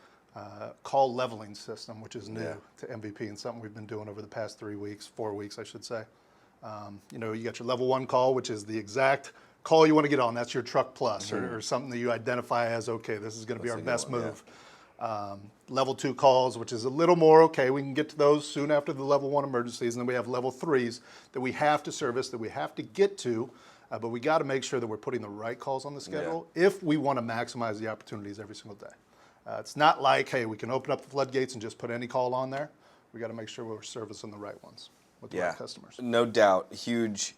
call leveling system, which is new to MVP and something we've been doing over the past 4 weeks, I should say. You know, you got your level 1 call, which is the exact call you want to get on. That's your truck plus or something that you identify as, okay, this is going to be our best move. Level 2 calls, which is a little more, okay, we can get to those soon after the level 1 emergencies. And then we have level 3s that we have to service, that we have to get to, but we got to make sure that we're putting the right calls on the schedule if we want to maximize the opportunities every single day. It's not like, hey, we can open up the floodgates and just put any call on there. We got to make sure we're servicing the right ones with the right customers. No doubt. Huge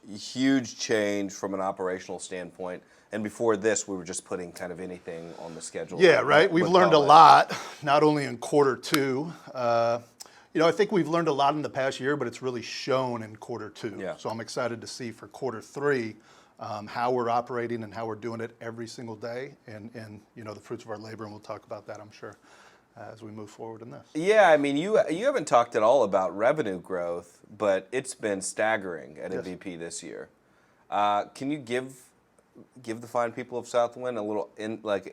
change from an operational standpoint. And before this, we were just putting kind of anything on the schedule. Yeah, right. We've learned a lot, not only in quarter 2. You know, I think we've learned a lot in the past year, but it's really shown in quarter 2. Yeah. So I'm excited to see for quarter 3 how we're operating and how we're doing it every single day, and you know, the fruits of our labor, and we'll talk about that, I'm sure, as we move forward in this. Yeah, I mean, you haven't talked at all about revenue growth, but it's been staggering at MVP this year. Can you give the fine people of Southwind a little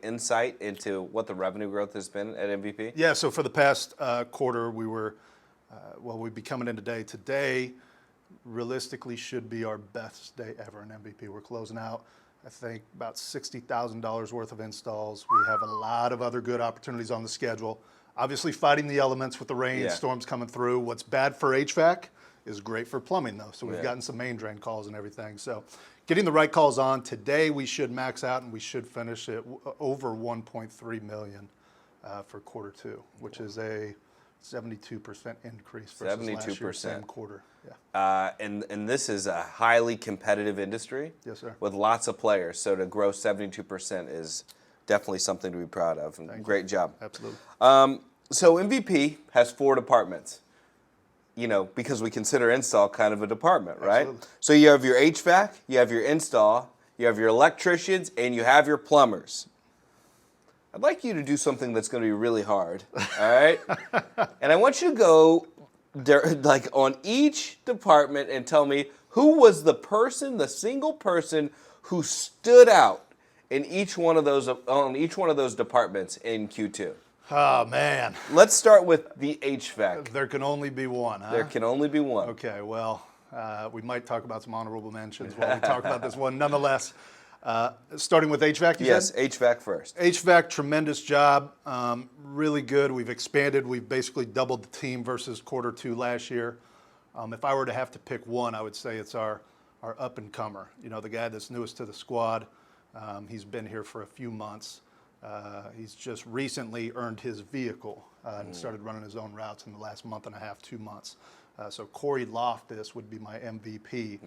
insight into what the revenue growth has been at MVP? Yeah, so for the past quarter, we were, well, we'd be coming in today. Today, realistically, should be our best day ever in MVP. We're closing out, I think, about $60,000 worth of installs. We have a lot of other good opportunities on the schedule. Obviously, fighting the elements with the rain, storms coming through. What's bad for HVAC is great for plumbing, though. So we've gotten some main drain calls and everything. So getting the right calls on today, we should max out, and we should finish it over 1.3 million for quarter 2, which is a 72% increase versus last year's same quarter. Yeah. And this is a highly competitive industry. Yes, sir. With lots of players. So to grow 72% is definitely something to be proud of. And great job. Absolutely. So MVP has 4 departments. You know, because we consider install kind of a department, right? Absolutely. So you have your HVAC, you have your install, you have your electricians, and you have your plumbers. I'd like you to do something that's going to be really hard, all right? And I want you to go like on each department and tell me who was the person, the single person who stood out in each one of those departments in Q2. Oh, man. Let's start with the HVAC. There can only be one, huh? There can only be one. Okay, well, we might talk about some honorable mentions while we talk about this one. Nonetheless, starting with HVAC, you said? Yes, HVAC first. HVAC, tremendous job. Really good. We've expanded. We've basically doubled the team versus quarter 2 last year. If I were to have to pick one, I would say it's our up-and-comer. You know, the guy that's newest to the squad. He's been here for a few months. He's just recently earned his vehicle and started running his own routes in the last month and a half, 2 months. So Corey Loftus would be my MVP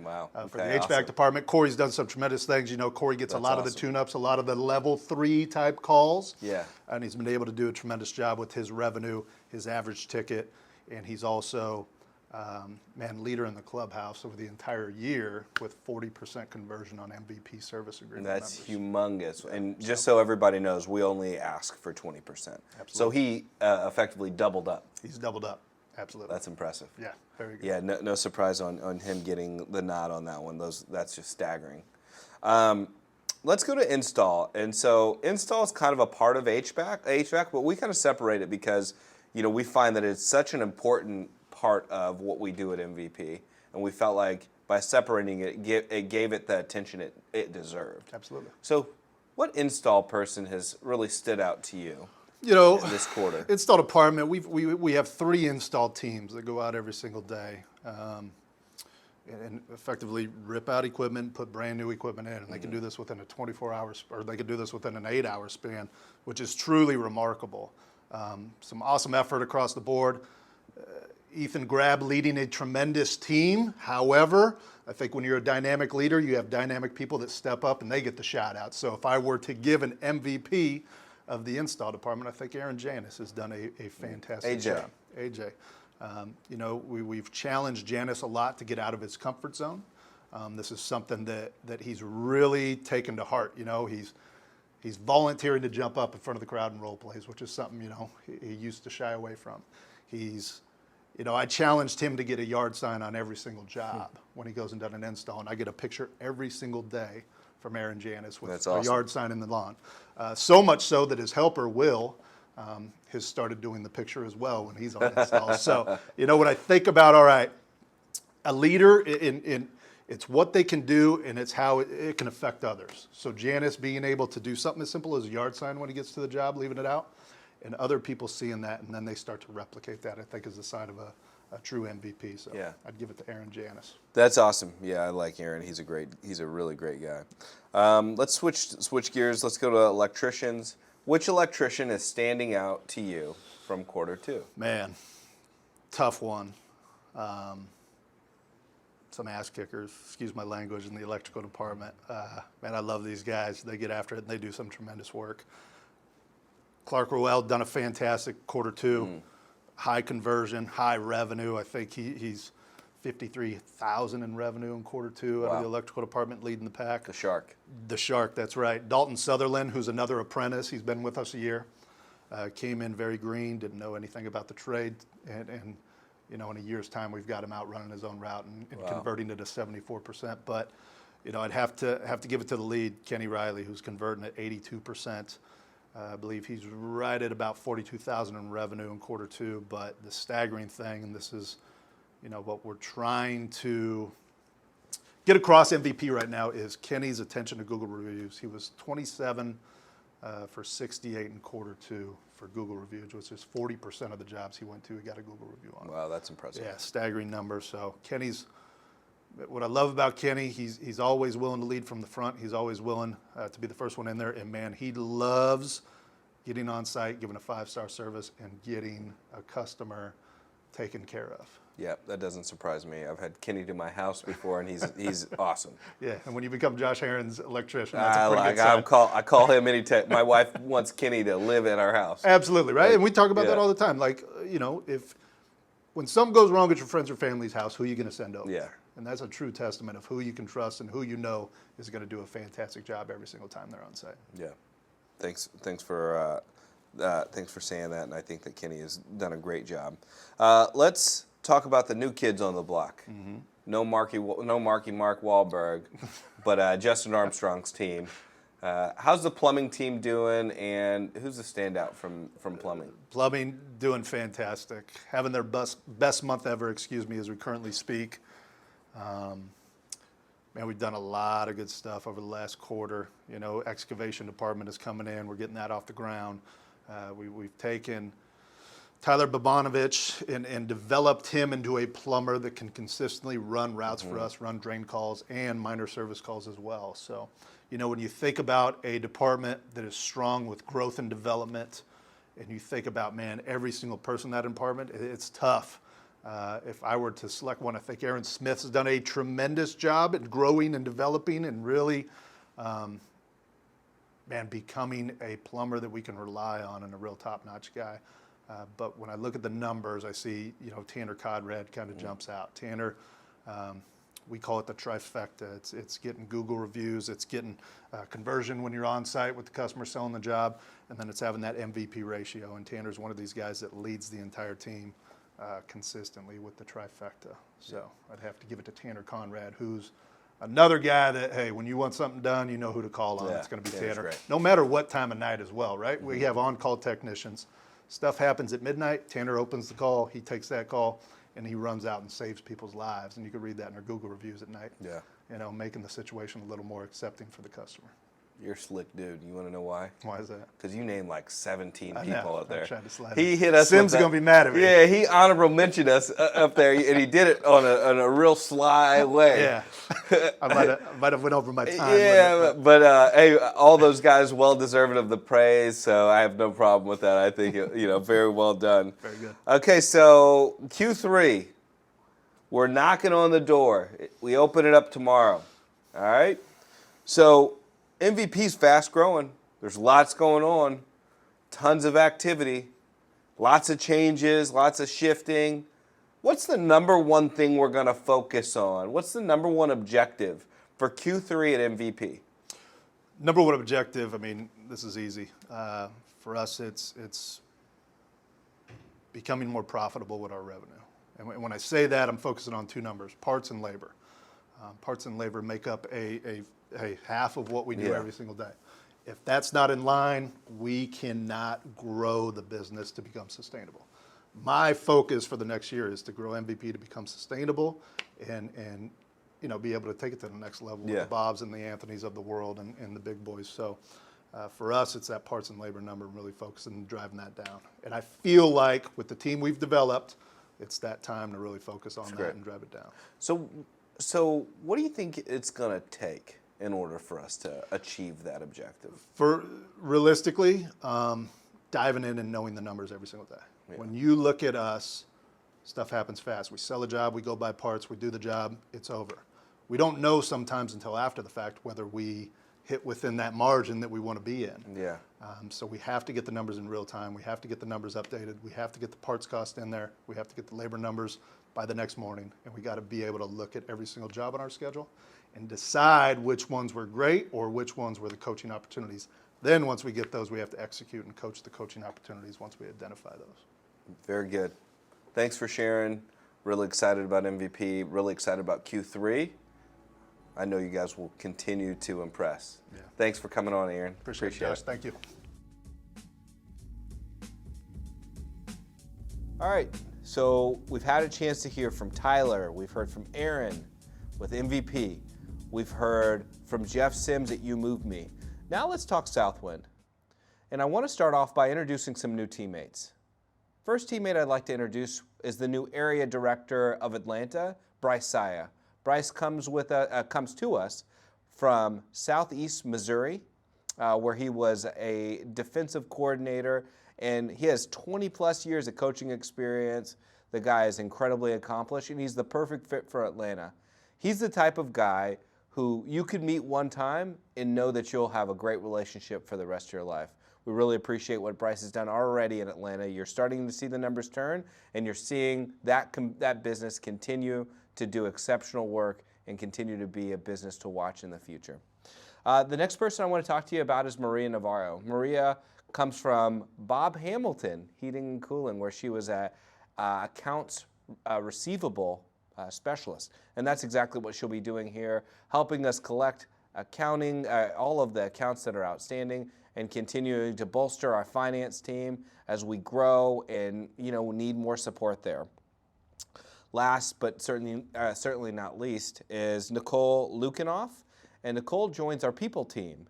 for the HVAC department. Corey's done some tremendous things. You know, Corey gets a lot of the tune-ups, a lot of the level 3 type calls. Yeah. And he's been able to do a tremendous job with his revenue, his average ticket, and he's also, leader in the clubhouse over the entire year with 40% conversion on MVP service agreement That's members. humongous. And just so everybody knows, we only ask for 20%. Absolutely. So he effectively doubled up. He's doubled up. Absolutely. That's impressive. Yeah, very good. Yeah, no surprise on him getting the nod on that one. That's just staggering. Let's go to install. And so install is kind of a part of HVAC, but we kind of separate it because, you know, we find that it's such an important part of what we do at MVP, and we felt like by separating it, it gave it the attention it deserved. Absolutely. So what install person has really stood out to you? You know, in this quarter? Install department, we have 3 install teams that go out every single day and effectively rip out equipment, put brand new equipment in, and they can do this within a 24-hour, or they can do this within an 8-hour span, which is truly remarkable. Some awesome effort across the board. Ethan Grab leading a tremendous team. However, I think when you're a dynamic leader, you have dynamic people that step up and they get the shout out. So if I were to give an MVP of the install department, I think Aaron Janis has done a fantastic job. AJ. You know, we've challenged Janis a lot to get out of his comfort zone. This is something that he's really taken to heart. You know, he's volunteering to jump up in front of the crowd and role plays, which is something, you know, he used to shy away from. You know, I challenged him to get a yard sign on every single job when he goes and does an install, and I get a picture every single day from Aaron Janis with a yard sign in the lawn. So much so that his helper, Will, has started doing the picture as well when he's on installs. So, you know, when I think about, all right, a leader, it's what they can do and it's how it can affect others. So Janis being able to do something as simple as a yard sign when he gets to the job, leaving it out, and other people seeing that, and then they start to replicate that, I think is the sign of a true MVP. So yeah. I'd give it to Aaron Janis. That's awesome. Yeah, I like Aaron. He's a really great guy. Let's switch gears. Let's go to electricians. Which electrician is standing out to you from Q2? Man, tough one. Some ass kickers, excuse my language, in the electrical department. Man, I love these guys. They get after it and they do some tremendous work. Clark Rowell done a fantastic Q2, high conversion, high revenue. I think he's 53,000 in revenue in Q2 out of the electrical department, leading the pack. The Shark. The Shark, that's right. Dalton Sutherland, who's another apprentice. He's been with us a year. Came in very green, didn't know anything about the trade, and you know, in a year's time, we've got him out running his own route and converting it to 74%. But you know, I'd have to give it to the lead, Kenny Riley, who's converting at 82%. I believe he's right at about 42,000 in revenue in Q2. But the staggering thing, and this is, you know, what we're trying to get across MVP right now, is Kenny's attention to Google reviews. He was 27 for 68 in Q2 for Google reviews, which is 40% of the jobs he went to, he got a Google review on. Wow, that's impressive. Yeah, staggering numbers. So Kenny's, what I love about Kenny, he's always willing to lead from the front. He's always willing to be the first one in there. And man, he loves getting on site, giving a 5-star service, and getting a customer taken care of. Yeah, that doesn't surprise me. I've had Kenny to my house before, and he's awesome. Yeah, and when you become Josh Heron's electrician, that's a pretty good sign. I call him anytime. My wife wants Kenny to live in our house. Absolutely, right? And we talk about that all the time. Like, you know, when something goes wrong at your friends or family's house, who are you going to send over? Yeah. And that's a true testament of who you can trust and who you know is going to do a fantastic job every single time they're on site. Yeah. Thanks for saying that, and I think that Kenny has done a great job. Let's talk about the new kids on the block. Mm-hmm. No Marky Mark Wahlberg, but Justin Armstrong's team. How's the plumbing team doing, and who's the standout from plumbing? Plumbing doing fantastic. Having their best month ever, as we currently speak. Man, we've done a lot of good stuff over the last quarter. You know, excavation department is coming in. We're getting that off the ground. We've taken Tyler Bobanovich and developed him into a plumber that can consistently run routes for us, run drain calls and minor service calls as well. So, you know, when you think about a department that is strong with growth and development, and you think about, man, every single person in that department, it's tough. If I were to select one, I think Aaron Smith has done a tremendous job at growing and developing and really, becoming a plumber that we can rely on and a real top-notch guy. But when I look at the numbers, I see, you know, Tanner Conrad kind of jumps out. Tanner, we call it the trifecta. It's getting Google reviews, it's getting conversion when you're on site with the customer selling the job, and then it's having that MVP ratio. And Tanner's one of these guys that leads the entire team consistently with the trifecta. So I'd have to give it to Tanner Conrad, who's another guy that, hey, when you want something done, you know who to call on. It's going to be Tanner. Great. No matter what time of night as well, right? Mm-hmm. We have on-call technicians. Stuff happens at midnight. Tanner opens the call. He takes that call, and he runs out and saves people's lives. And you can read that in our Google reviews at night. Yeah. You know, making the situation a little more accepting for the customer. You're a slick dude. You want to know why? Why is that? Because you named like 17 people out there. He hit us. Sim's going to be mad at me. Yeah, he honorable mentioned us up there, and he did it on a real sly way. Yeah. I might have went over my time. Yeah, but hey, all those guys well deserving of the praise, so I have no problem with that. I think, very well done. Very good. Okay, so Q3, we're knocking on the door. We open it up tomorrow. All right? So MVP's fast growing. There's lots going on, tons of activity, lots of changes, lots of shifting. What's the number one thing we're going to focus on? What's the number one objective for Q3 at MVP? Number one objective, I mean, this is easy. For us, it's becoming more profitable with our revenue. And when I say that, I'm focusing on two numbers, parts and labor. Parts and labor make up a half of what we do every single day. If that's not in line, we cannot grow the business to become sustainable. My focus for the next year is to grow MVP to become sustainable and be able to take it to the next level with the Bobs and the Anthonys of the world and the big boys. So for us, it's that parts and labor number, really focusing and driving that down. And I feel like with the team we've developed, it's that time to really focus on that and drive it down. So what do you think it's going to take in order for us to achieve that objective? For realistically, diving in and knowing the numbers every single day. Yeah. When you look at us, stuff happens fast. We sell a job, we go buy parts, we do the job, it's over. We don't know sometimes until after the fact whether we hit within that margin that we want to be in. Yeah. So we have to get the numbers in real time. We have to get the numbers updated. We have to get the parts cost in there. We have to get the labor numbers by the next morning. And we got to be able to look at every single job on our schedule and decide which ones were great or which ones were the coaching opportunities. Then once we get those, we have to execute and coach the coaching opportunities once we identify those. Very good. Thanks for sharing. Really excited about MVP. Really excited about Q3. I know you guys will continue to impress. Yeah. Thanks for coming on, Aaron. Appreciate it, Josh. Thank you. All right. So we've had a chance to hear from Tyler. We've heard from Aaron with MVP. We've heard from Jeff Sims at You Move Me. Now let's talk Southwind. And I want to start off by introducing some new teammates. First teammate I'd like to introduce is the new area director of Atlanta, Bryce Saya. Bryce comes to us from Southeast Missouri, where he was a defensive coordinator, and he has 20 plus years of coaching experience. The guy is incredibly accomplished, and he's the perfect fit for Atlanta. He's the type of guy who you could meet one time and know that you'll have a great relationship for the rest of your life. We really appreciate what Bryce has done already in Atlanta. You're starting to see the numbers turn, and you're seeing that business continue to do exceptional work and continue to be a business to watch in the future. The next person I want to talk to you about is Maria Navarro. Maria comes from Bob Hamilton Heating and Cooling, where she was a accounts receivable specialist. And that's exactly what she'll be doing here, helping us collect accounting, all of the accounts that are outstanding, and continuing to bolster our finance team as we grow and need more support there. Last but certainly not least is Nicole Lukinoff. And Nicole joins our people team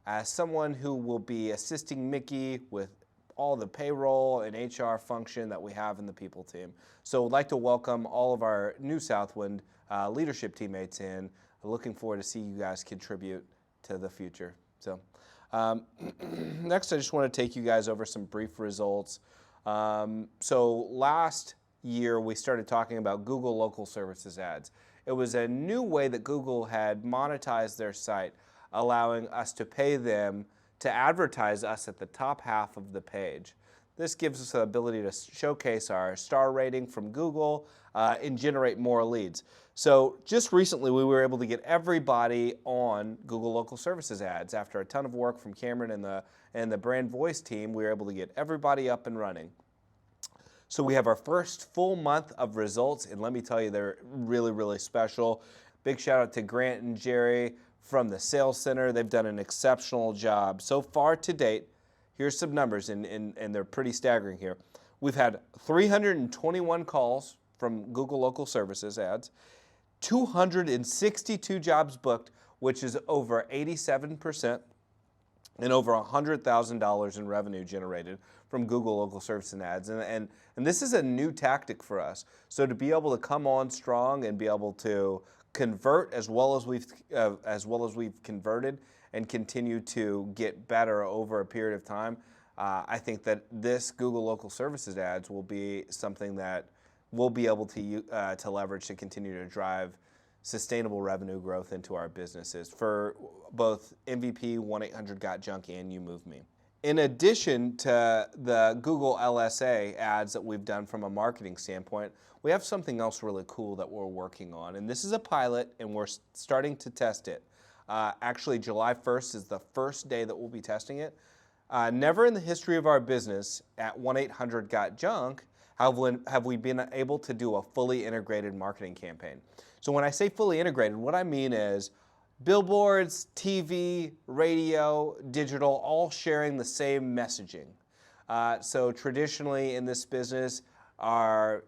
as someone who will be assisting Mickey with all the payroll and HR function that we have in the people team. So I'd like to welcome all of our new Southwind leadership teammates in. Looking forward to see you guys contribute to the future. So next, I just want to take you guys over some brief results. So last year, we started talking about Google Local Services ads. It was a new way that Google had monetized their site, allowing us to pay them to advertise us at the top half of the page. This gives us the ability to showcase our star rating from Google and generate more leads. So just recently, we were able to get everybody on Google Local Services ads. After a ton of work from Cameron and the brand voice team, we were able to get everybody up and running. So we have our first full month of results, and let me tell you, they're really, really special. Big shout out to Grant and Jerry from the Sales Center. They've done an exceptional job. So far to date, here's some numbers, and they're pretty staggering here. We've had 321 calls from Google Local Services ads, 262 jobs booked, which is over 87%, and over $100,000 in revenue generated from Google Local Services ads. And this is a new tactic for us. So to be able to come on strong and be able to convert as well as we've converted and continue to get better over a period of time, I think that this Google Local Services ads will be something that we'll be able to leverage to continue to drive sustainable revenue growth into our businesses for both MVP, 1-800-GOT-JUNK, and You Move Me. In addition to the Google LSA ads that we've done from a marketing standpoint, we have something else really cool that we're working on. And this is a pilot, and we're starting to test it. Actually, July 1st is the first day that we'll be testing it. Never in the history of our business at 1-800-GOT-JUNK have we been able to do a fully integrated marketing campaign. So when I say fully integrated, what I mean is billboards, TV, radio, digital, all sharing the same messaging. So traditionally in this business, our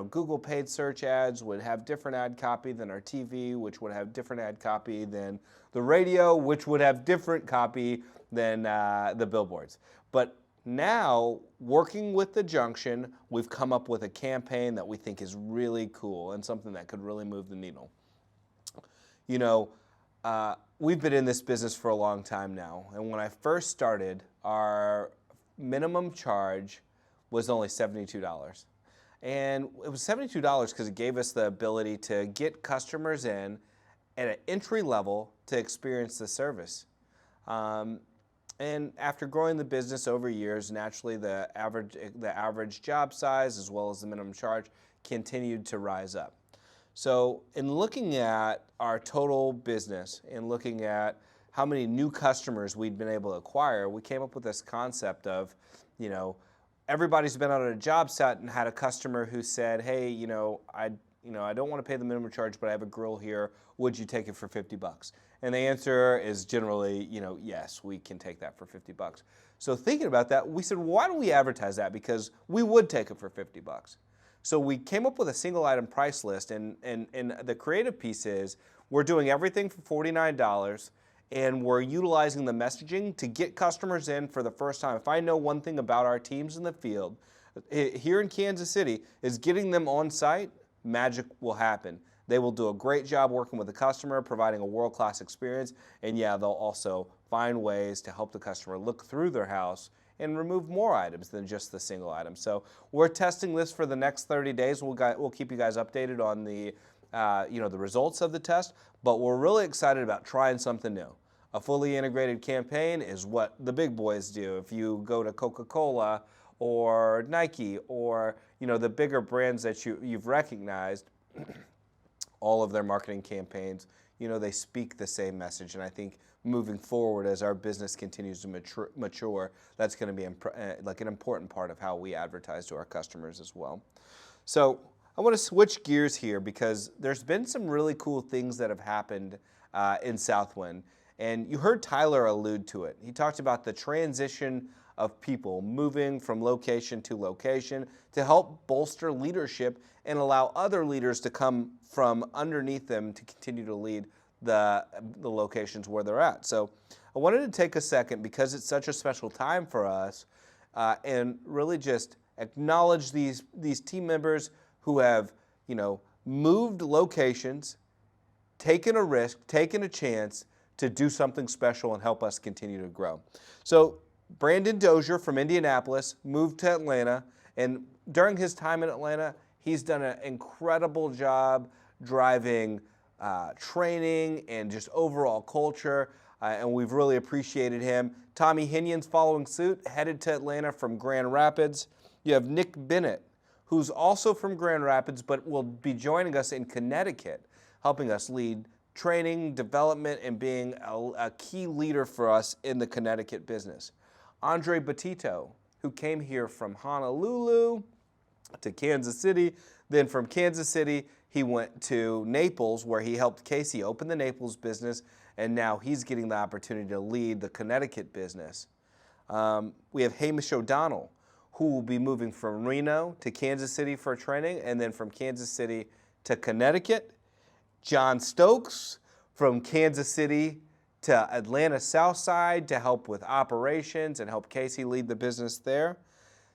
Google paid search ads would have different ad copy than our TV, which would have different ad copy than the radio, which would have different copy than the billboards. But now, working with the Junction, we've come up with a campaign that we think is really cool and something that could really move the needle. We've been in this business for a long time now, and when I first started, our minimum charge was only $72. And it was $72 because it gave us the ability to get customers in at an entry level to experience the service. And after growing the business over years, naturally the average job size as well as the minimum charge continued to rise up. So in looking at our total business and looking at how many new customers we'd been able to acquire, we came up with this concept of, everybody's been on a job site and had a customer who said, hey, I don't want to pay the minimum charge, but I have a grill here. Would you take it for $50? And the answer is generally, yes, we can take that for $50. So thinking about that, we said, why don't we advertise that? Because we would take it for $50. So we came up with a single item price list, and the creative piece is we're doing everything for $49, and we're utilizing the messaging to get customers in for the first time. If I know one thing about our teams in the field here in Kansas City is getting them on site, magic will happen. They will do a great job working with the customer, providing a world-class experience, and yeah, they'll also find ways to help the customer look through their house and remove more items than just the single item. So we're testing this for the next 30 days. We'll keep you guys updated on the the results of the test, but we're really excited about trying something new. A fully integrated campaign is what the big boys do. If you go to Coca-Cola or Nike or the bigger brands that you've recognized, all of their marketing campaigns, they speak the same message. And I think moving forward as our business continues to mature, that's going to be an important part of how we advertise to our customers as well. So I want to switch gears here because there's been some really cool things that have happened in Southwind. And you heard Tyler allude to it. He talked about the transition of people moving from location to location to help bolster leadership and allow other leaders to come from underneath them to continue to lead the locations where they're at. So I wanted to take a second because it's such a special time for us and really just acknowledge these team members who have moved locations, taken a risk, taken a chance to do something special and help us continue to grow. So Brandon Dozier from Indianapolis moved to Atlanta, and during his time in Atlanta, he's done an incredible job driving training and just overall culture, and we've really appreciated him. Tommy Hinyon's following suit, headed to Atlanta from Grand Rapids. You have Nick Bennett, who's also from Grand Rapids, but will be joining us in Connecticut, helping us lead training, development, and being a key leader for us in the Connecticut business. Andre Batito, who came here from Honolulu to Kansas City. Then from Kansas City, he went to Naples, where he helped Casey open the Naples business, and now he's getting the opportunity to lead the Connecticut business. We have Hamish O'Donnell, who will be moving from Reno to Kansas City for training, and then from Kansas City to Connecticut. John Stokes from Kansas City to Atlanta Southside to help with operations and help Casey lead the business there.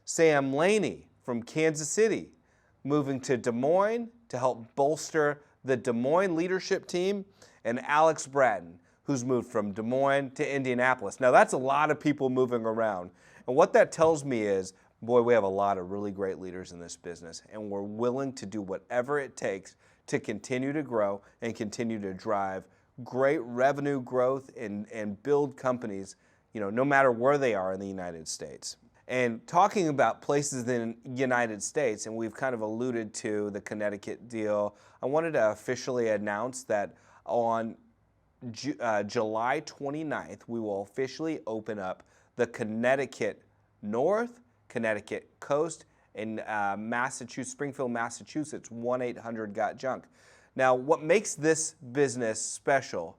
Sam Laney from Kansas City moving to Des Moines to help bolster the Des Moines leadership team. And Alex Bratton, who's moved from Des Moines to Indianapolis. Now that's a lot of people moving around. And what that tells me is, boy, we have a lot of really great leaders in this business, and we're willing to do whatever it takes to continue to grow and continue to drive great revenue growth and build companies, no matter where they are in the United States. And talking about places in the United States, and we've kind of alluded to the Connecticut deal, I wanted to officially announce that on July 29th, we will officially open up the Connecticut North, Connecticut Coast, and Springfield, Massachusetts, 1-800-GOT-JUNK. Now, what makes this business special,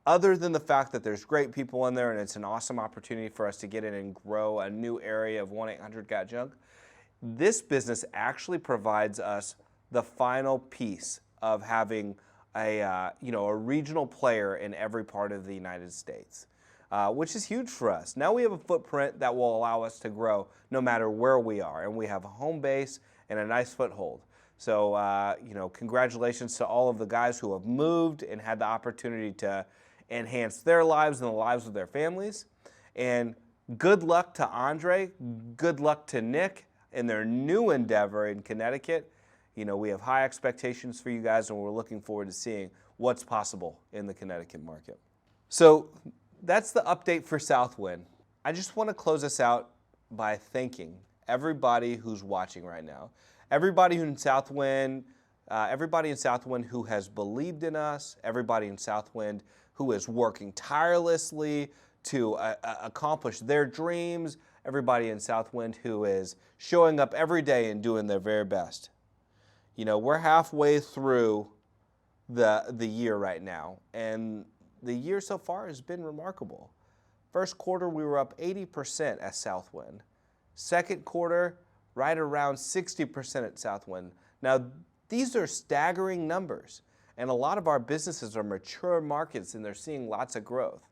other than the fact that there's great people in there and it's an awesome opportunity for us to get in and grow a new area of 1-800-GOT-JUNK, this business actually provides us the final piece of having a regional player in every part of the United States, which is huge for us. Now we have a footprint that will allow us to grow no matter where we are, and we have a home base and a nice foothold. So, congratulations to all of the guys who have moved and had the opportunity to enhance their lives and the lives of their families. And good luck to Andre, good luck to Nick in their new endeavor in Connecticut. We have high expectations for you guys, and we're looking forward to seeing what's possible in the Connecticut market. So that's the update for Southwind. I just want to close us out by thanking everybody who's watching right now, everybody in Southwind who has believed in us, everybody in Southwind who is working tirelessly to accomplish their dreams, everybody in Southwind who is showing up every day and doing their very best. We're halfway through the year right now, and the year so far has been remarkable. First quarter, we were up 80% at Southwind. Second quarter, right around 60% at Southwind. Now, these are staggering numbers, and a lot of our businesses are mature markets, and they're seeing lots of growth.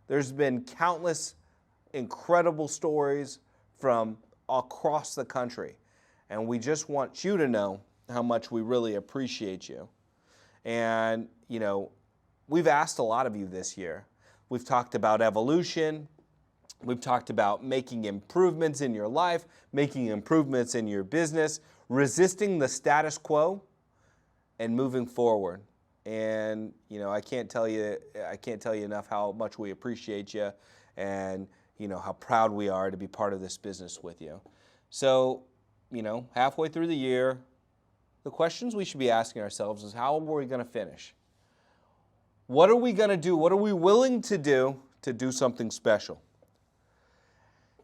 There's been countless incredible stories from across the country, and we just want you to know how much we really appreciate you. And, we've asked a lot of you this year. We've talked about evolution. We've talked about making improvements in your life, making improvements in your business, resisting the status quo, and moving forward. And, I can't tell you enough how much we appreciate you and, how proud we are to be part of this business with you. So, halfway through the year, the questions we should be asking ourselves is, how are we going to finish? What are we going to do? What are we willing to do something special?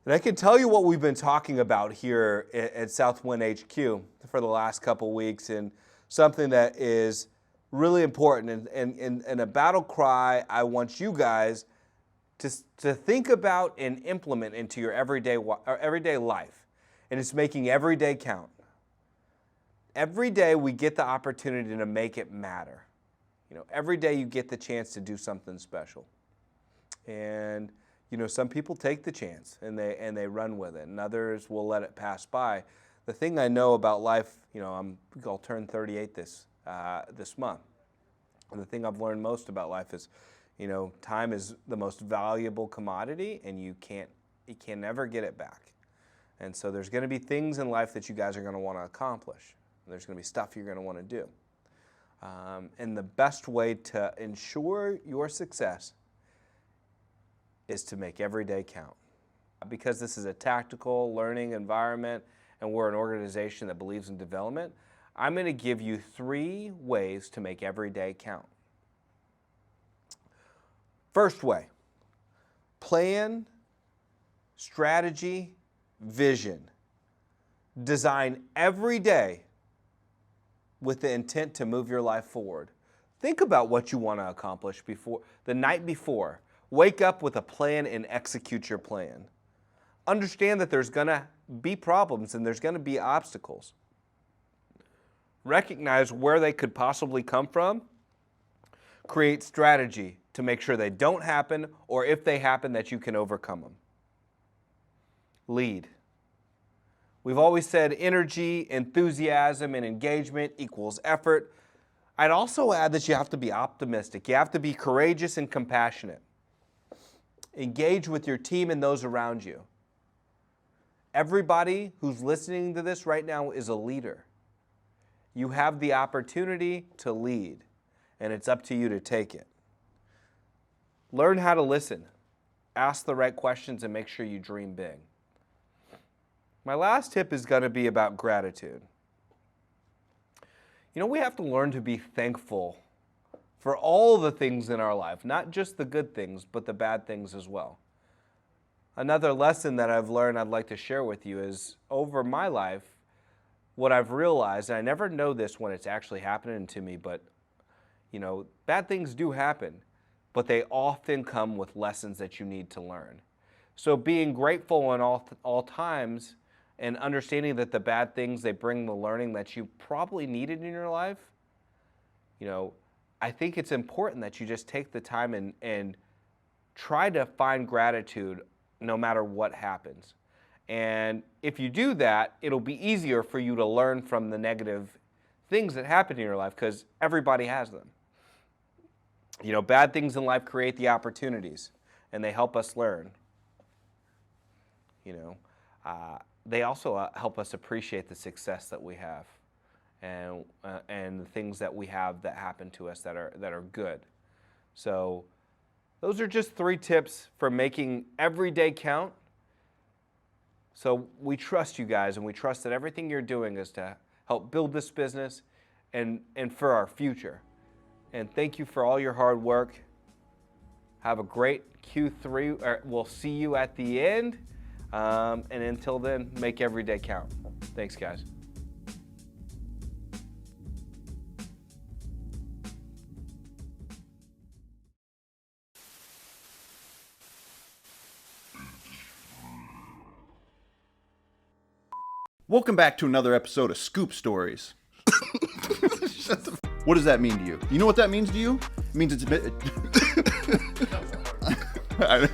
And I can tell you what we've been talking about here at Southwind HQ for the last couple weeks, and something that is really important and a battle cry I want you guys to think about and implement into your everyday life. And it's making every day count. Every day we get the opportunity to make it matter. Every day you get the chance to do something special. And, some people take the chance and they run with it, and others will let it pass by. The thing I know about life, I'll turn 38 this month. And the thing I've learned most about life is, time is the most valuable commodity, and you can never get it back. And so there's going to be things in life that you guys are going to want to accomplish. There's going to be stuff you're going to want to do. And the best way to ensure your success is to make every day count. Because this is a tactical learning environment and we're an organization that believes in development, I'm going to give you 3 ways to make every day count. First way, plan, strategy, vision. Design every day with the intent to move your life forward. Think about what you want to accomplish the night before. Wake up with a plan and execute your plan. Understand that there's going to be problems and there's going to be obstacles. Recognize where they could possibly come from. Create strategy to make sure they don't happen, or if they happen, that you can overcome them. Lead. We've always said energy, enthusiasm, and engagement equals effort. I'd also add that you have to be optimistic. You have to be courageous and compassionate. Engage with your team and those around you. Everybody who's listening to this right now is a leader. You have the opportunity to lead, and it's up to you to take it. Learn how to listen. ask the right questions, and make sure you dream big. My last tip is going to be about gratitude. You know, we have to learn to be thankful for all the things in our life, not just the good things, but the bad things as well. Another lesson that I've learned I'd like to share with you is over my life, what I've realized, and I never know this when it's actually happening to me, but you know, bad things do happen, but they often come with lessons that you need to learn. So being grateful in all times and understanding that the bad things, they bring the learning that you probably needed in your life, you know, I think it's important that you just take the time and try to find gratitude no matter what happens. And if you do that, it'll be easier for you to learn from the negative things that happen in your life because everybody has them. You know, bad things in life create the opportunities and they help us learn. You know, they also help us appreciate the success that we have and the things that we have that happen to us that are good. So those are just 3 tips for making every day count. So we trust you guys, and we trust that everything you're doing is to help build this business and for our future. And thank you for all your hard work. Have a great Q3. We'll see you at the end. And until then, make every day count. Thanks, guys. Welcome back to another episode of Scoop Stories. What does that mean to you? You know what that means to you? It means it's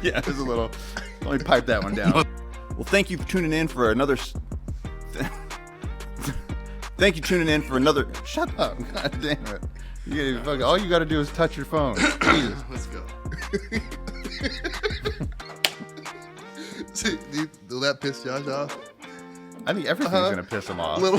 yeah, it's a little. Let me pipe that one down. Well, thank you for tuning in for another. Thank you for tuning in for another. Shut up! God damn it! All you got to do is touch your phone. Jesus. Let's go. See, will that piss Josh off? I think everything's gonna piss him off. We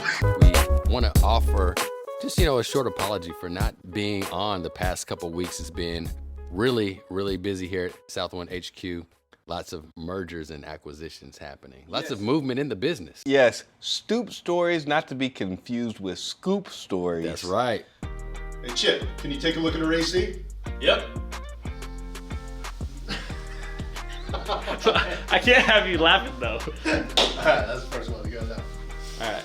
want to offer just, a short apology for not being on the past couple weeks. It's been really, really busy here at Southwind HQ. Lots of mergers and acquisitions happening. Lots of movement in the business. Yes, Stoop Stories, not to be confused with Scoop Stories. That's right. Hey, Chip, can you take a look at her AC? Yep. So, I can't have you laughing though. Alright, that's the first one. You got that. Alright.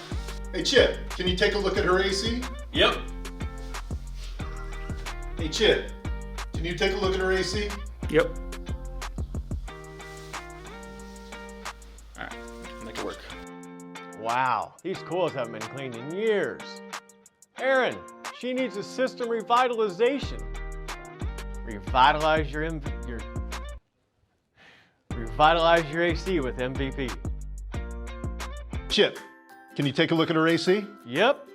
Hey, Chip, can you take a look at her AC? Yep. Hey, Chip, can you take a look at her AC? Yep. Alright, make it work. Wow, these coils haven't been cleaned in years. Aaron, she needs a system revitalization. Revitalize your AC with MVP. Chip, can you take a look at her AC? Yep.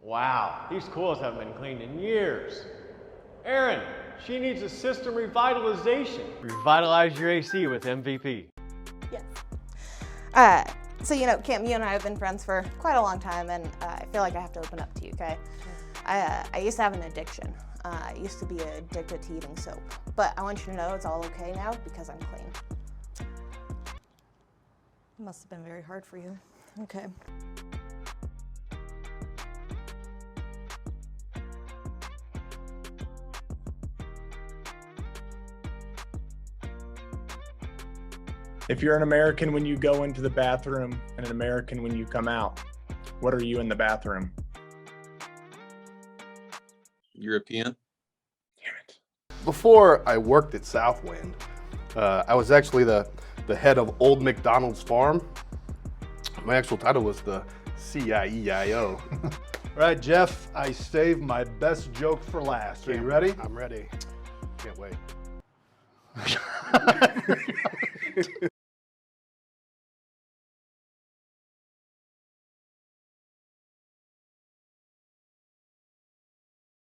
Wow, these coils haven't been cleaned in years. Aaron, she needs a system revitalization. Revitalize your AC with MVP. Yes. So, Cam, you and I have been friends for quite a long time, and I feel like I have to open up to you, okay? I used to have an addiction. I used to be addicted to eating soap, but I want you to know it's all okay now because I'm clean. It must have been very hard for you. Okay. If you're an American when you go into the bathroom and an American when you come out, what are you in the bathroom? European. Damn it. Before I worked at Southwind, I was actually the head of Old McDonald's Farm. My actual title was the CIEIO. All right, Jeff, I saved my best joke for last. Are you ready? I'm ready. Can't wait.